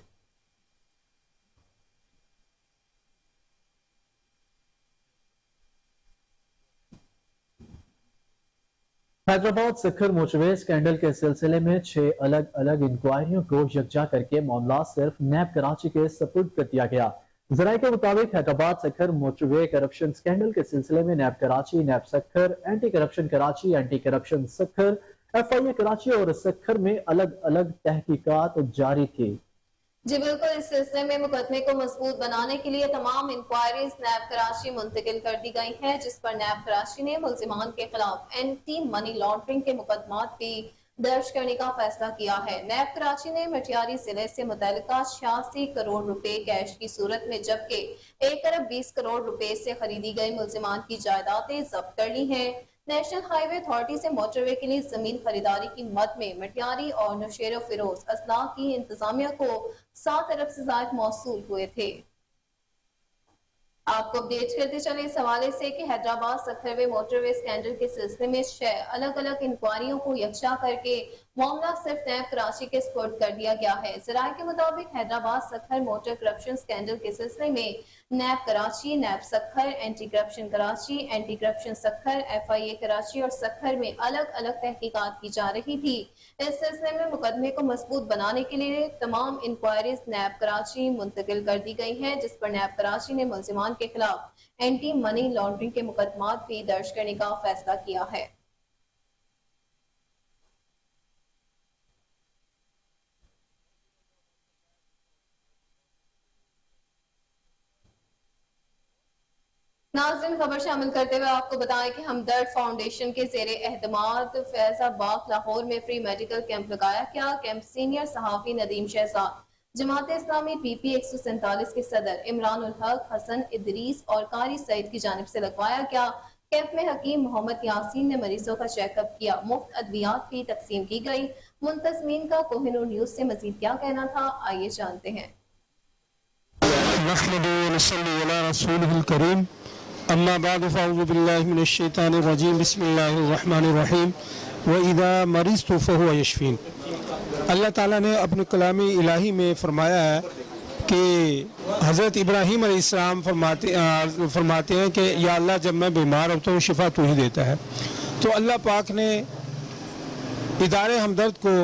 حیدرآباد سکھر موچوے اسکینڈل کے سلسلے میں 6 الگ الگ انکوائریوں کو یکجا کر کے معاملات صرف نیب کراچی کے سپرد کر دیا گیا۔ ذرائع کے مطابق حیدرآباد سکھر موچوے کرپشن اسکینڈل کے سلسلے میں NAB Karachi, NAB Sukkur, anti corruption Karachi, anti corruption Sukkur, F I A Karachi اور سکھر میں الگ الگ تحقیقات جاری تھی۔ جی بالکل، اس سلسلے میں مقدمے کو مضبوط بنانے کے لیے تمام انکوائریز نیب کراچی منتقل کر دی گئی ہیں، جس پر نیب کراچی نے ملزمان کے خلاف اینٹی منی لانڈرنگ کے مقدمات بھی दर्ज करने का फैसला किया है। नैब कराची ने मटियारी जिले से मुतल्लिका 86 करोड़ रुपए कैश की सूरत में जबकि 1 अरब 20 करोड़ रुपए से खरीदी गई मुल्जिमान की जायदादें जब्त कर ली हैं। नेशनल हाईवे अथॉरिटी से मोटरवे के लिए जमीन खरीदारी की मद में मटियारी और नौशेरो फिरोज असलाह की इंतजामिया को 7 अरब से ज्यादा मौसूल हुए थे। आपको अपडेट करते चले इस हवाले से कि हैदराबाद सखरवे मोटरवे स्कैंडल के सिलसिले में 6 अलग अलग इंक्वायरियों को यकजा करके मामला सिर्फ नैब कराची के स्पुर्द कर दिया गया है। जराये के मुताबिक Hyderabad Sukkur motor corruption scandal के सिलसिले में NAB Karachi, NAB Sukkur, anti corruption Karachi, anti corruption Sukkur, FIA Karachi और सखर में अलग अलग तहकीकात की जा रही थी। इस सिलसिले में मुकदमे को मजबूत बनाने के लिए तमाम इंक्वायरीज नैब कराची मुंतकिल कर दी गई हैं, जिस पर नैब कराची ने मुल्जिमान के खिलाफ एंटी मनी लॉन्ड्रिंग के मुकदमात भी दर्ज करने का फैसला किया है। नाज़रीन, खबर शामिल करते हुए आपको बताएं कि हमदर्द फाउंडेशन के ज़ेरे एहतमाद फैजाबाद लाहौर में फ्री मेडिकल कैंप लगाया गया। कैंप सीनियर सहाफ़ी नदीम शहजाद, जमात इस्लामी PP 147 के सदर इमरान उल हक, हसन इदरीस और कारी सईद की जानिब से लगवाया गया। कैंप में हकीम मोहम्मद यासीन ने मरीजों का चेकअप किया। मुफ्त अद्वियात भी तकसीम की गई। मुंतज़मीन का कोहिनूर न्यूज से मजीद क्या कहना था, आइए जानते हैं। अम्मा बाद फ़अऊज़ु बिल्लाहि मिनश शैतानिर रजीम बिस्मिल्लाहिर रहमानिर रहीम व इज़ा मरिज़तु फ़हुव यशफ़ीन। अल्लाह ताला ने अपने कलाम इलाही में फरमाया है कि हज़रत इब्राहीम अलैहिस्सलाम फरमाते हैं कि या अल्लाह जब मैं बीमार होता हूँ शिफा तू ही देता है। तो अल्लाह पाक ने इदारे हमदर्द को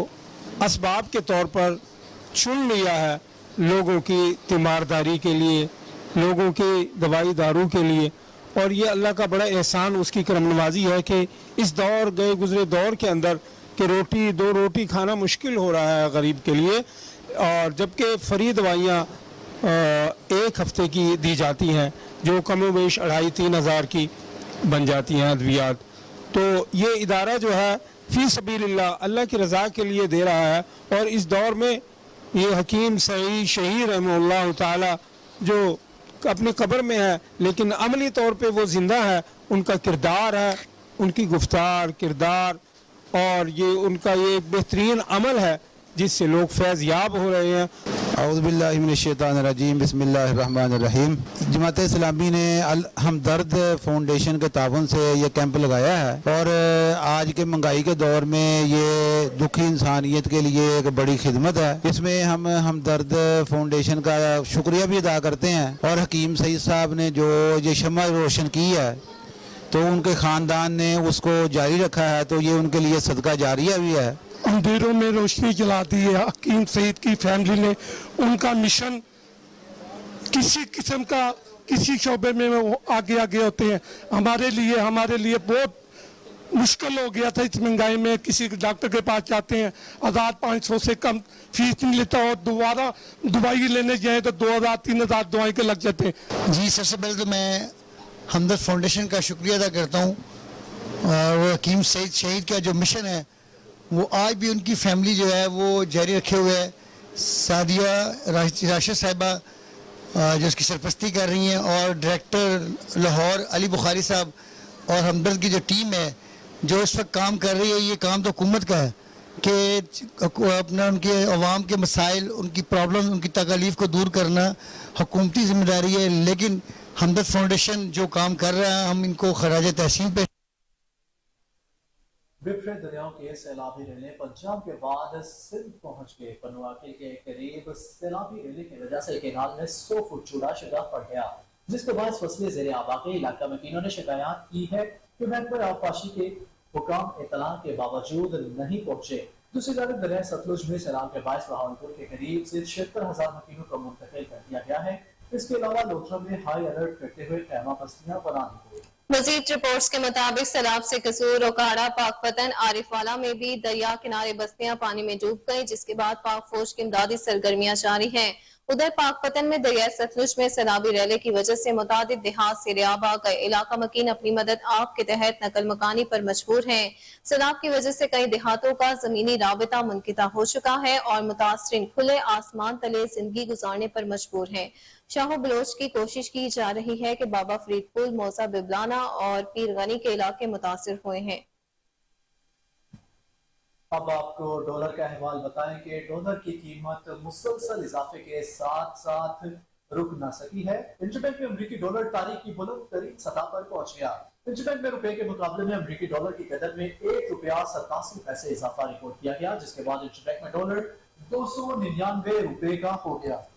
असबाब के तौर पर चुन लिया है लोगों की तीमारदारी के लिए, लोगों की दवाई दारू के लिए। और ये अल्लाह का बड़ा एहसान, उसकी करम नवाजी है कि इस दौर गए गुजरे दौर के अंदर कि रोटी दो रोटी खाना मुश्किल हो रहा है गरीब के लिए, और जबकि फ्री दवाइयाँ 1 हफ्ते की दी जाती हैं जो कम बेश 2,500-3 हज़ार की बन जाती हैं अद्वियात। तो ये इदारा जो है फ़ी सबीलिल्लाह अल्लाह की रज़ा के लिए दे रहा है। और इस दौर में ये हकीम सईद शहीद रहमहुल्लाह ताला जो अपनी कब्र में है लेकिन अमली तौर पे वो जिंदा है, उनका किरदार है, उनकी गुफ्तार किरदार और ये उनका ये एक बेहतरीन अमल है जिससे लोग फैज़ याब हो रहे हैं। औज़ु बिल्लाहि मिनश शैतानिर रजीम बिस्मिल्लाहिर रहमानिर रहीम। जमात इस्लामी ने हमदर्द फाउंडेशन के ताबन से ये कैंप लगाया है और आज के महंगाई के दौर में ये दुखी इंसानियत के लिए एक बड़ी खिदमत है। इसमें हम हमदर्द फाउंडेशन का शुक्रिया भी अदा करते हैं और हकीम सईद साहब ने जो ये शम्मा रोशन की है तो उनके ख़ानदान ने उसको जारी रखा है, तो ये उनके लिए सदका जारिया भी है। अंधेरों में रोशनी जला दी है हकीम सईद की फैमिली ने। उनका मिशन किसी किस्म का किसी शोबे में वो आगे होते हैं। हमारे लिए बहुत मुश्किल हो गया था इस महंगाई में। किसी डॉक्टर के पास जाते हैं 1,500 से कम फीस नहीं लेता और दोबारा दवाई लेने जाए तो 2,000-3,000 दवाई के लग जाते हैं। जी, सबसे पहले तो मैं हमदर्द फाउंडेशन का शुक्रिया अदा करता हूँ। और हकीम सईद शहीद का जो मिशन है वो आज भी उनकी फैमिली जो है वो जारी रखे हुए है। सादिया राशिद साहिबा जो उसकी सरपरस्ती कर रही हैं और डायरेक्टर लाहौर अली बुखारी साहब और हमदर्द की जो टीम है जो इस वक्त काम कर रही है, ये काम तो हुकूमत का है कि अपना उनके अवाम के मसाइल, उनकी प्रॉब्लम, उनकी तकलीफ़ को दूर करना हुकूमती जिम्मेदारी है। लेकिन हमदर्द फाउंडेशन जो काम कर रहा है हम इनको खराज तहसीन पे। बिखरे दरियाओं के सैलाबी रेले पंजाब के बाद सिंध पहुंच गए। पनुआकिल के करीब सैलाबी रेले की वजह से केनाल में 100 फुट चौड़ा शगफ पड़ गया, जिसके बाद फसलें ज़ेरे आबादी इलाका मकीनों ने शिकायत की है कि महकमा आबपाशी के हुकाम इतला के बावजूद नहीं पहुंचे। दूसरी तरफ दरिया सतलुज में सैलाब के बायस बहावलपुर के करीब से 76,000 मकीनों को मुंतकिल कर दिया गया है। इसके अलावा लोथरा में हाई अलर्ट करते हुए खैमा बस्तियां बना दी गई। मजीद रिपोर्ट्स के मुताबिक सैलाब से कसूर, ओकाड़ा, पाकपतन, आरिफवाला में भी दरिया किनारे बस्तियां पानी में डूब गई, जिसके बाद पाक फौज की इमदादी सरगर्मियां जारी हैं। उधर पाकपतन में दरिया सतलुज में सैलाबी रैले की वजह से मुतादिद देहात से रियाब आ गए। इलाका मकीन अपनी मदद आप के तहत नकल मकानी पर मजबूर है। सैलाब की वजह से कई देहातों का जमीनी राबिता मुनक़िता हो चुका है और मुतासरीन खुले आसमान तले जिंदगी गुजारने पर मजबूर है। शाहो बलोच की कोशिश की जा रही है कि बाबा फरीद पुल, मौसा बिबलाना और पीर गनी के इलाके मुतासिर हुए हैं। अब आपको डॉलर का अहवाल बताएं कि डॉलर की कीमत मुसलसल इजाफे के साथ साथ रुक ना सकी है। इंटरबैंक में अमरीकी डॉलर तारीख की बुलंद तरीन सतह पर पहुंच गया। इंटरबैंक में रुपए के मुकाबले में अमरीकी डॉलर की कदर में ₹1.87 इजाफा रिकॉर्ड किया गया, जिसके बाद इंटरबैंक में डॉलर ₹299 का हो गया।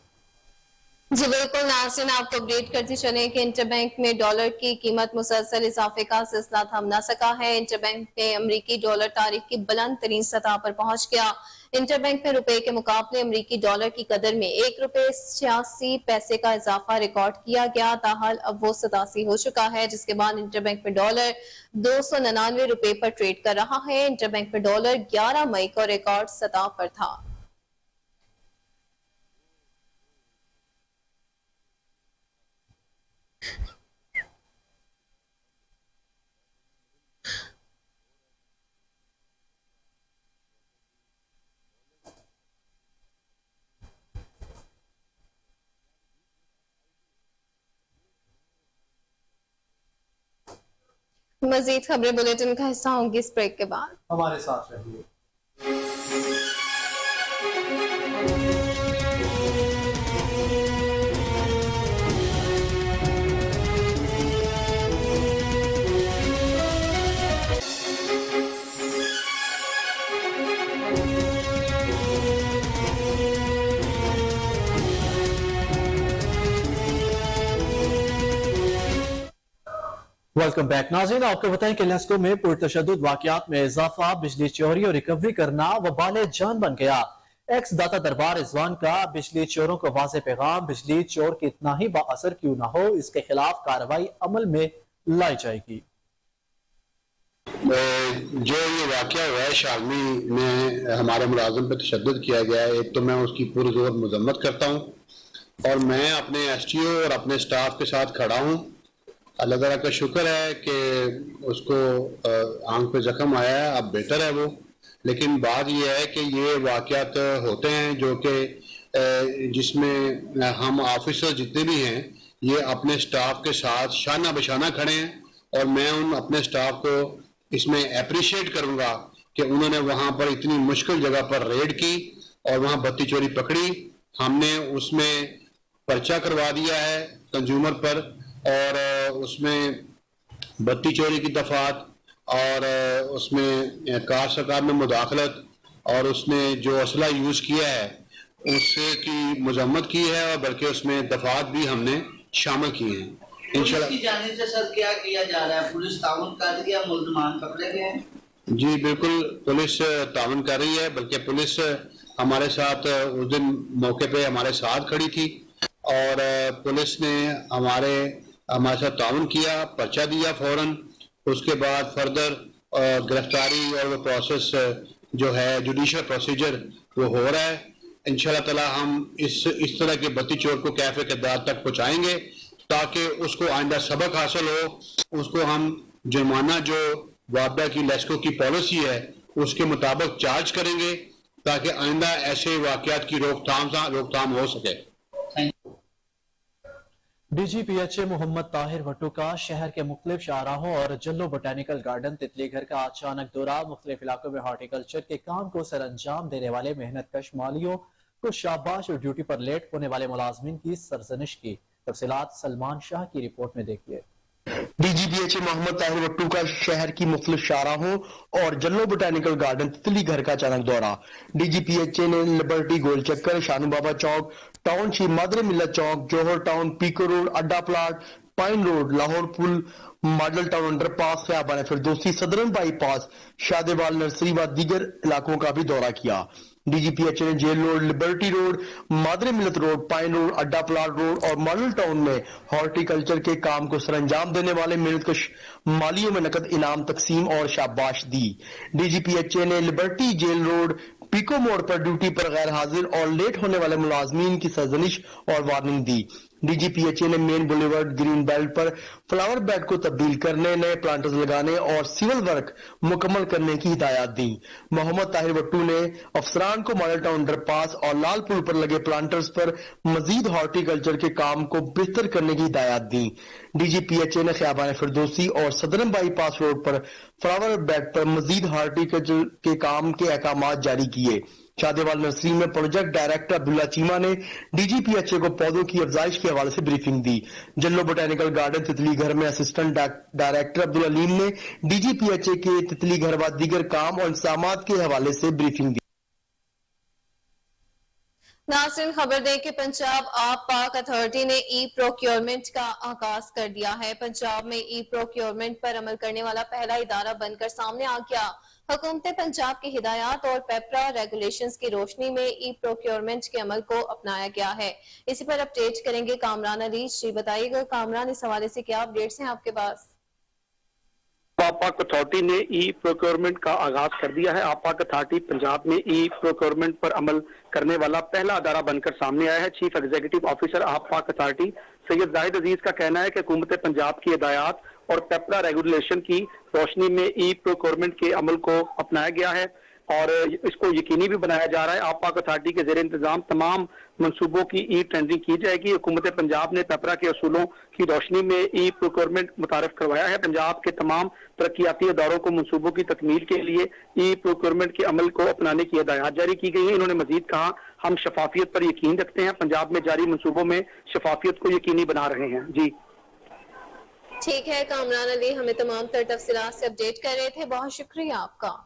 जी बिल्कुल नाज़रीन, आपको अपडेट करते चले कि इंटरबैंक में डॉलर की कीमत मुसलसल इजाफे का सिलसिला थम न सका है। इंटरबैंक में अमरीकी डॉलर तारीख की बुलंद तरीन सतह पर पहुंच गया। इंटरबैंक में रुपए के मुकाबले अमरीकी डॉलर की कदर में ₹1.86 का इजाफा रिकॉर्ड किया गया। ताहल अब वो 87 हो चुका है, जिसके बाद इंटरबैंक में डॉलर ₹299 पर ट्रेड कर रहा है। इंटरबैंक में डॉलर 11 मई को रिकॉर्ड सतह पर था। मजीद खबरें बुलेटिन का हिस्सा होंगी इस ब्रेक के बाद। हमारे साथ रहिए। वेलकम बैक नाज़रीन, आपको बताएं कि लेस्को में पुरतशद्दुद वाक़यात में इजाफा, बिजली चोरी और रिकवरी करना वबाले जान बन गया। एक्स दाता दरबार रिजवान का बिजली चोरों को वाज़ेह पैगाम, बिजली चोर कितना ही बाअसर क्यों ना हो, इसके खिलाफ कार्रवाई अमल में लाई जाएगी। जो ये वाक़या हुआ है शालमी में हमारे मुलाजिम पर तशद्दुद किया गया है, एक तो मैं उसकी पुरज़ोर मज़म्मत करता हूँ और मैं अपने STO और अपने स्टाफ के साथ खड़ा हूँ। अल्लाह ताला का शुक्र है कि उसको आंख पे जख्म आया है, अब बेहतर है वो। लेकिन बात यह है कि ये वाक़यात होते हैं जो कि जिसमें हम ऑफिसर जितने भी हैं ये अपने स्टाफ के साथ शाना बशाना खड़े हैं और मैं उन अपने स्टाफ को इसमें अप्रिशिएट करूँगा कि उन्होंने वहाँ पर इतनी मुश्किल जगह पर रेड की और वहाँ बत्ती चोरी पकड़ी। हमने उसमें पर्चा करवा दिया है कंज्यूमर पर और उसमें बत्ती चोरी की दफात और उसमें कार सरकार में मुदाखलत और उसने जो असला यूज़ किया है उससे की मजम्मत की है और बल्कि उसमें दफात भी हमने शामिल किए हैं। इंशाल्लाह की जानिब से सर क्या किया जा रहा है? पुलिस ताउन कर रही है, मुल्ज़मान पकड़े गए हैं? जी बिल्कुल, पुलिस ताउन कर रही है, बल्कि पुलिस हमारे साथ उस दिन मौके पे हमारे साथ खड़ी थी और पुलिस ने हमारे साथ ताउन किया, पर्चा दिया फौरन। उसके बाद फर्दर गिरफ्तारी और वो प्रोसेस जो है जुडिशल प्रोसीजर वो हो रहा है। इंशाल्लाह ताला हम इस तरह के बत्ती चोर को कैफे किरदार तक पहुँचाएंगे ताकि उसको आइंदा सबक हासिल हो। उसको हम जुर्माना जो वापडा की लेस्को की पॉलिसी है उसके मुताबिक चार्ज करेंगे ताकि आइंदा ऐसे वाक़यात की रोकथाम हो सके। DGPHA मोहम्मद ताहिर भट्टू का शहर के मुख्तलिफ शाहराहों और जल्लो बोटानिकल गार्डन तितली घर का अचानक दौरा, मुख्तलिफ इलाकों में हॉर्टिकल्चर के काम को सर अंजाम देने वाले मेहनत कश मालियों को शाबाश और ड्यूटी पर लेट होने वाले मुलाजमीन की सरजनिश की। तफसीलात सलमान शाह की रिपोर्ट में देखिए। DGPHA मोहम्मद ताहिर भट्टू का शहर की मुख्तलिफ शाहराहों और जल्लो बोटानिकल गार्डन तितली घर का अचानक दौरा। DGPHA ने लिबर्टी गोल चक्कर, शानू बाबा चौक, टाउनशिप, मादरे मिल्लत चौक, Johar town, Peco road, Adda plot, pine road, Lahore पुल, model town underpass, Khayaban Firdousi, southern bypass, Shadewal nursery व दीगर इलाकों का भी दौरा किया। DGPHA ने jail road, liberty road, Madre Millat road, pine road, Adda plot road और मॉडल टाउन में हॉर्टिकल्चर के काम को सरअंजाम देने वाले मेहनतकश मालियों में नकद इनाम तकसीम और शाबाश दी। DGPHA ने लिबर्टी, जेल रोड, पीको मोड़ पर ड्यूटी पर गैर हाजिर और लेट होने वाले मुलाजमीन की सरजनिश और वार्निंग दी। डीजीपीएचए ने मेन बुलेवर्ड ग्रीन बेल्ट पर फ्लावर बेड को तब्दील करने, नए प्लांटर्स लगाने और सिविल वर्क मुकम्मल करने की हिदायत दी। मोहम्मद ताहिर भट्टू ने अफसरान को मॉडल टाउन अंडरपास और लाल पुल पर लगे प्लांटर्स पर मजीद हॉर्टिकल्चर के काम को बेहतर करने की हिदायत दी। डीजीपीएचए ने खियाबान फिरदौसी और सदरन बाईपास रोड पर फ्लावर बेड पर मजीद हॉर्टिकल्चर के काम के अहकाम जारी किए। शादेवाल नर्सरी में प्रोजेक्ट डायरेक्टर अब्दुल्ला चीमा ने डीजीपीएचए को पौधों की अफजाइश के हवाले से ब्रीफिंग दी। जल्लो बोटेनिकल गार्डन तितली घर में असिस्टेंट डायरेक्टर अब्दुल अलीम ने डीजीपीएचए के तितली घर व दीगर काम और इंतजामात के हवाले से ब्रीफिंग दी। नाज़रीन, खबर दें कि पंजाब आप पाक अथॉरिटी ने ई प्रोक्योरमेंट का आगाज कर दिया है। पंजाब में ई प्रोक्योरमेंट पर अमल करने वाला पहला इदारा बनकर सामने आ गया। हुकूमत पंजाब की हिदायत और पेपरा रेगुलेशंस की रोशनी में ई प्रोक्योरमेंट के अमल को अपनाया गया है। इसी पर अपडेट करेंगे कामरान अली। जी बताइएगा कामरान, इस हवाले से क्या अपडेट्स हैं आपके पास? आपाक अथॉरिटी ने ई प्रोक्योरमेंट का आगाज कर दिया है। आपाक अथॉरिटी पंजाब में ई प्रोक्योरमेंट पर अमल करने वाला पहला अदारा बनकर सामने आया है। चीफ एग्जीक्यूटिव ऑफिसर आपाक अथॉरिटी सैयद जाहिद अजीज का कहना है कि हुकूमत पंजाब की हिदायत और पेपरा रेगुलेशन की रोशनी में ई प्रोक्योरमेंट के अमल को अपनाया गया है और इसको यकीनी भी बनाया जा रहा है। आपाक अथॉरिटी के जेर इंतजाम तमाम मंसूबों की ई टेंडरिंग की जाएगी। हुकूमत पंजाब ने पेपरा के असूलों की रोशनी में ई प्रोक्योरमेंट मुतारफ करवाया है। पंजाब के तमाम तरक्याती इदारों को मंसूबों की तकमील के लिए ई प्रोक्योरमेंट के अमल को अपनाने की हिदायत जारी की गई है। इन्होंने मजीद कहा, हम शफाफियत पर यकीन रखते हैं, पंजाब में जारी मंसूबों में शफाफियत को यकीनी बना रहे हैं। जी ठीक है कामरान अली, हमें तमाम तर तफसीलात से अपडेट कर रहे थे, बहुत शुक्रिया आपका।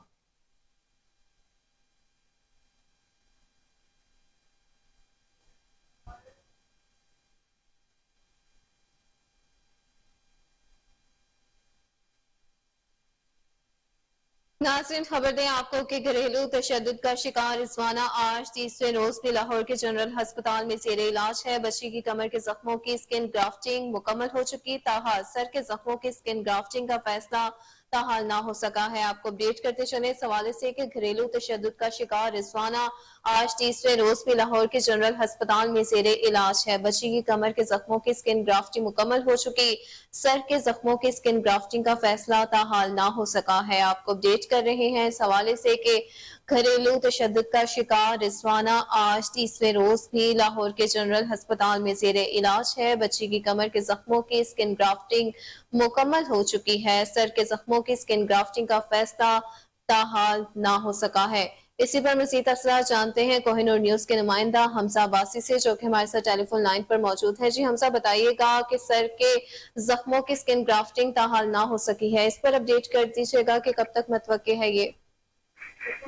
नाज़रीन, खबर दें आपको कि घरेलू तशद्दुद का शिकार रिजवाना आज तीसरे रोज भी लाहौर के जनरल अस्पताल में जेर इलाज है। बच्ची की कमर के जख्मों की स्किन ग्राफ्टिंग मुकम्मल हो चुकी, ताहा सर के जख्मों की स्किन ग्राफ्टिंग का फैसला ताहाल ना हो सका है। आपको अपडेट करते चले इस हवाले से कि घरेलू तशद्दुद का शिकार रिजवाना आज तीसरे रोज भी लाहौर के जनरल अस्पताल में जेर इलाज है। बच्ची की कमर के जख्मों की स्किन ग्राफ्टिंग मुकम्मल हो चुकी, सर के जख्मों की स्किन ग्राफ्टिंग का फैसला ताहाल ना हो सका है। आपको अपडेट कर रहे हैं इस हवाले से कि घरेलू तशद्दुद का शिकार रिजवाना आज तीसरे रोज भी लाहौर के जनरल अस्पताल में जेर इलाज है। बच्ची की कमर के जख्मों की स्किन ग्राफ्टिंग मुकम्मल हो चुकी है, सर के जख्मों की स्किन ग्राफ्टिंग का फैसला ताहाल ना हो सका है। इसी पर मज़ीद तफसीलात जानते हैं कोहिनूर न्यूज के नुमाइंदा हमजा अब्बासी से, जो कि हमारे साथ टेलीफोन लाइन पर मौजूद है। जी हमजा, बताइएगा कि सर के जख्मों की स्किन ग्राफ्टिंग ताहाल ना हो सकी है, इस पर अपडेट कर दीजिएगा कि कब तक मुतवक्के है ये?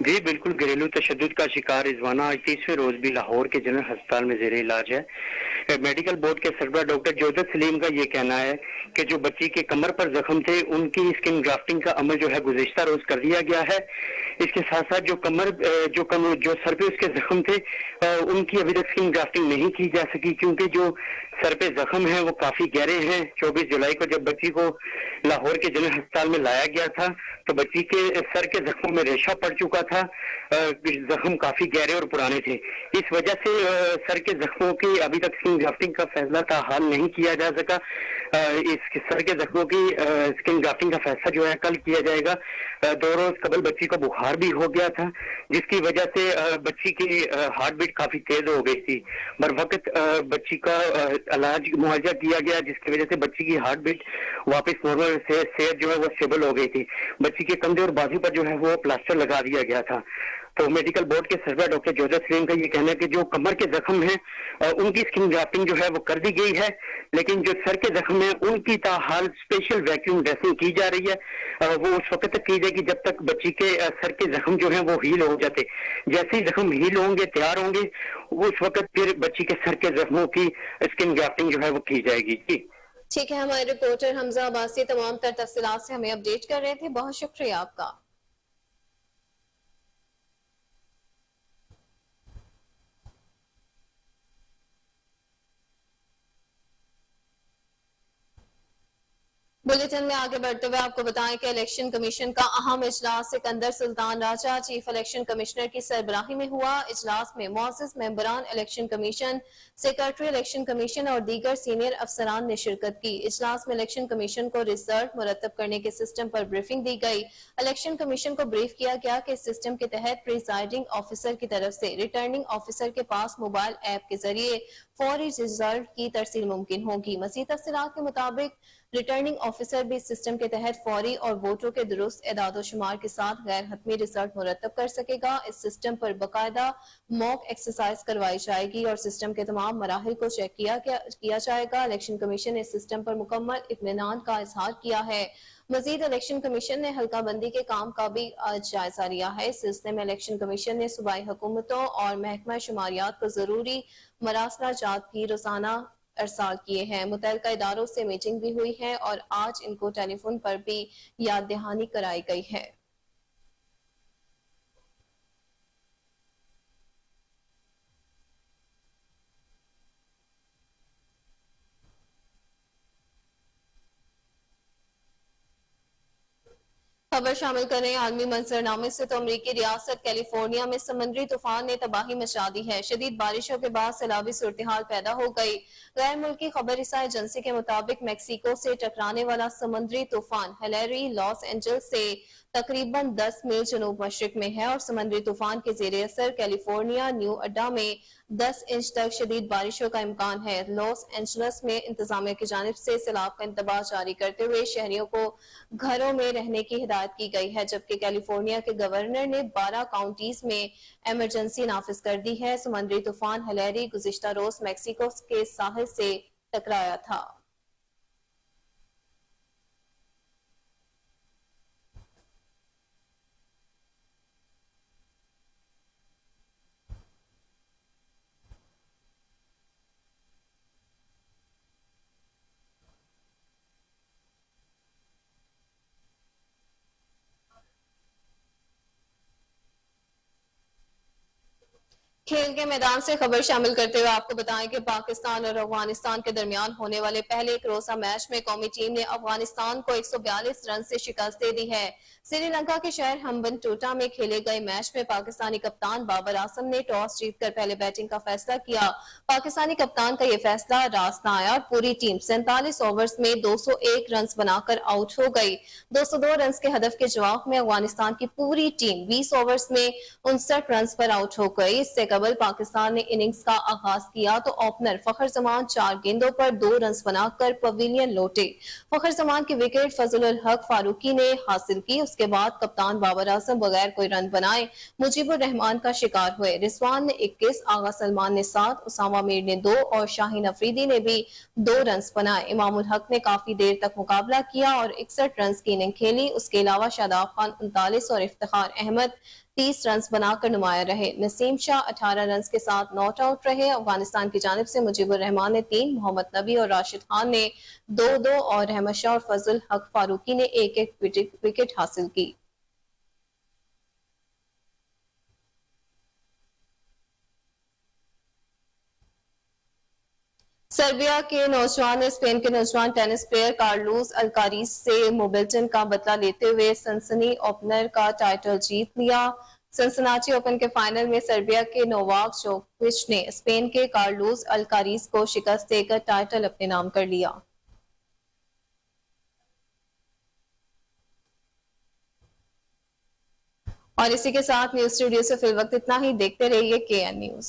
जी बिल्कुल, घरेलू तशद्दुद का शिकार रिजवाना आज तीसरे रोज भी लाहौर के जनरल अस्पताल में जेर इलाज है। मेडिकल बोर्ड के सरबराह डॉक्टर जोजत सलीम का ये कहना है कि जो बच्ची के कमर पर जख्म थे उनकी स्किन ग्राफ्टिंग का अमल जो है गुज़िश्ता रोज कर दिया गया है। इसके साथ साथ जो सर पे उसके जख्म थे उनकी अभी तक स्किन ग्राफ्टिंग नहीं की जा सकी, क्योंकि जो सर पे जख्म है वो काफी गहरे हैं। 24 जुलाई को जब बच्ची को लाहौर के जनरल अस्पताल में लाया गया था तो बच्ची के सर के जख्मों में रेशा पड़ चुका था, जख्म काफी गहरे और पुराने थे। इस वजह से सर के जख्मों की अभी तक स्किन ग्राफ्टिंग का फैसला ताहाल नहीं किया जा सका। इस सर के जख्मों की स्किन ग्राफ्टिंग का फैसला जो है कल किया जाएगा। 2 रोज कबल बच्ची को बुखार भी हो गया था, जिसकी वजह से बच्ची की हार्ट बीट काफी तेज हो गई थी। बर वक्त बच्ची का इलाज मुआवजा किया गया, जिसकी वजह से बच्ची की हार्ट बीट वापस नॉर्मल से सेहत जो है वो स्टेबल हो गई थी। बच्ची के कंधे और बाजू पर जो है वो प्लास्टर लगा दिया गया था। तो मेडिकल बोर्ड के सरबराह डॉक्टर जोजत सलीम का ये कहना है कि जो कमर के जख्म हैं उनकी स्किन ग्राफ्टिंग जो है वो कर दी गई है, लेकिन जो सर के जख्म हैं उनकी ताहाल स्पेशल वैक्यूम ड्रेसिंग की जा रही है। वो उस वक्त तक की जाएगी जब तक बच्ची के सर के जख्म जो है वो हील हो जाते। जैसे ही जख्म हील होंगे, तैयार होंगे, उस वक्त फिर बच्ची के सर के जख्मों की स्किन ग्राफ्टिंग जो है वो की जाएगी। जी ठीक है, हमारे रिपोर्टर हमजा अब्बासी तमाम तर तफसीलात से हमें अपडेट कर रहे थे, बहुत शुक्रिया आपका। बुलेटिन में आगे बढ़ते हुए आपको बताएं कि इलेक्शन कमीशन का अहम इजलास Sikandar Sultan Raja chief election commissioner की सरबराही में हुआ। इजलास में मुअज़्ज़िज़ मेंबरान election commission, secretary election commission और दीगर सीनियर अफसरान ने शिरकत की। इजलास में इलेक्शन कमीशन को रिजल्ट मुरतब करने के सिस्टम पर ब्रीफिंग दी गई। इलेक्शन कमीशन को ब्रीफ किया गया कि इस सिस्टम के तहत प्रिजाइडिंग ऑफिसर की तरफ से रिटर्निंग ऑफिसर के पास मोबाइल ऐप के जरिए फौरी रिजल्ट की तरसील मुमकिन होगी। मज़ीद तफसीलात के मुताबिक रिटर्निंग ऑफिसर भी इस सिस्टम के तहत फौरी और वोटों के दुरुस्त एदाद शुमार के साथ गैर हतमी रिजल्ट मुरतब कर सकेगा। इस सिस्टम पर बाकायदा मॉक एक्सरसाइज करवाई जाएगी और सिस्टम के तमाम मराहिल को चेक किया जाएगा। इलेक्शन कमीशन ने इस सिस्टम पर मुकम्मल इत्मीनान का इजहार किया है। मजीद इलेक्शन कमीशन ने हल्का बंदी के काम का भी जायजा लिया है। इस सिलसिले में इलेक्शन कमीशन ने सूबाई हुकूमतों और महकमा शुमारियात को जरूरी मरासला जात की रोजाना अरसाल किए हैं। मुतल्लिका इदारों से मीटिंग भी हुई है और आज इनको टेलीफोन पर भी याद दहानी कराई गई है। खबर शामिल करें आलमी मंजरनामे से तो अमरीकी रियासत कैलिफोर्निया में समंदरी तूफान ने तबाही मचा दी है। शदीद बारिशों के बाद सैलाबी सूरत-ए-हाल पैदा हो गई। गैर मुल्की खबर रिसाई एजेंसी के मुताबिक मैक्सिको से टकराने वाला समुद्री तूफान हिलेरी लॉस एंजल्स से तकरीबन 10 मील जनूब मशरिक में है और समुद्री तूफान के जेर असर कैलिफोर्निया न्यू अड्डा में 10 इंच तक शदीद बारिशों का इम्कान है। लॉस एंजल्स में इंतजामिया की जानिब से सैलाब का इंतबाह जारी करते हुए शहरियों को घरों में रहने की हिदायत की गई है, जबकि कैलिफोर्निया के गवर्नर ने 12 काउंटीज में इमरजेंसी नाफिज कर दी है। समुद्री तूफान हिलेरी गुज़िश्ता रोज मैक्सिको के साहिल से टकराया था। खेल के मैदान से खबर शामिल करते हुए आपको बताएं कि पाकिस्तान और अफगानिस्तान के दरमियान होने वाले पहले एक रोजा मैच में कौमी टीम ने अफगानिस्तान को 142 रन से शिकस्त दे दी है। श्रीलंका के शहर हम्बनटोटा में खेले गए मैच में पाकिस्तानी कप्तान बाबर आजम ने टॉस जीतकर पहले बैटिंग का फैसला किया। पाकिस्तानी कप्तान का यह फैसला रास्त न आया और पूरी टीम 47 ओवर्स में 201 रन बनाकर आउट हो गई। 202 रन के हदफ के जवाब में अफगानिस्तान की पूरी टीम 20 ओवर्स में 59 रन पर आउट हो गई। इससे कबल पाकिस्तान ने इनिंग्स का आगाज किया तो ओपनर फखर जमान 4 गेंदों पर 2 रन बनाकर पवेलियन लौटे। फखर जमान की विकेट फजलुल हक फारूकी ने हासिल की। उसके बाद कप्तान बाबर आजम बगैर कोई रन बनाए मुजीबुर रहमान का शिकार हुए। रिजवान ने 21, आगा सलमान ने 7, उसामा मीर ने 2 और शाहीन अफरीदी ने भी 2 रन बनाए। इमामुल हक ने काफी देर तक मुकाबला किया और 61 रन की इनिंग खेली। उसके अलावा शादाब खान 39 और इफ्तिखार अहमद 30 रन बनाकर नुमाया रहे। नसीम शाह 18 रन के साथ नॉट आउट रहे। अफगानिस्तान की जानिब से मुजीबुर रहमान ने 3, मोहम्मद नबी और राशिद खान ने 2-2 और रहमत शाह और फजल हक फारूकी ने 1-1 विकेट हासिल की। सर्बिया के नौजवान ने स्पेन के नौजवान टेनिस प्लेयर कार्लोस अल्काराज से विंबलडन का बदला लेते हुए सनसनी ओपनर का टाइटल जीत लिया। सिनसिनाटी ओपन के फाइनल में सर्बिया के नोवाक जोकोविच ने स्पेन के कार्लोस अल्काराज को शिकस्त देकर टाइटल अपने नाम कर लिया। और इसी के साथ न्यूज स्टूडियो से फिल वक्त इतना ही। देखते रहिए KN न्यूज।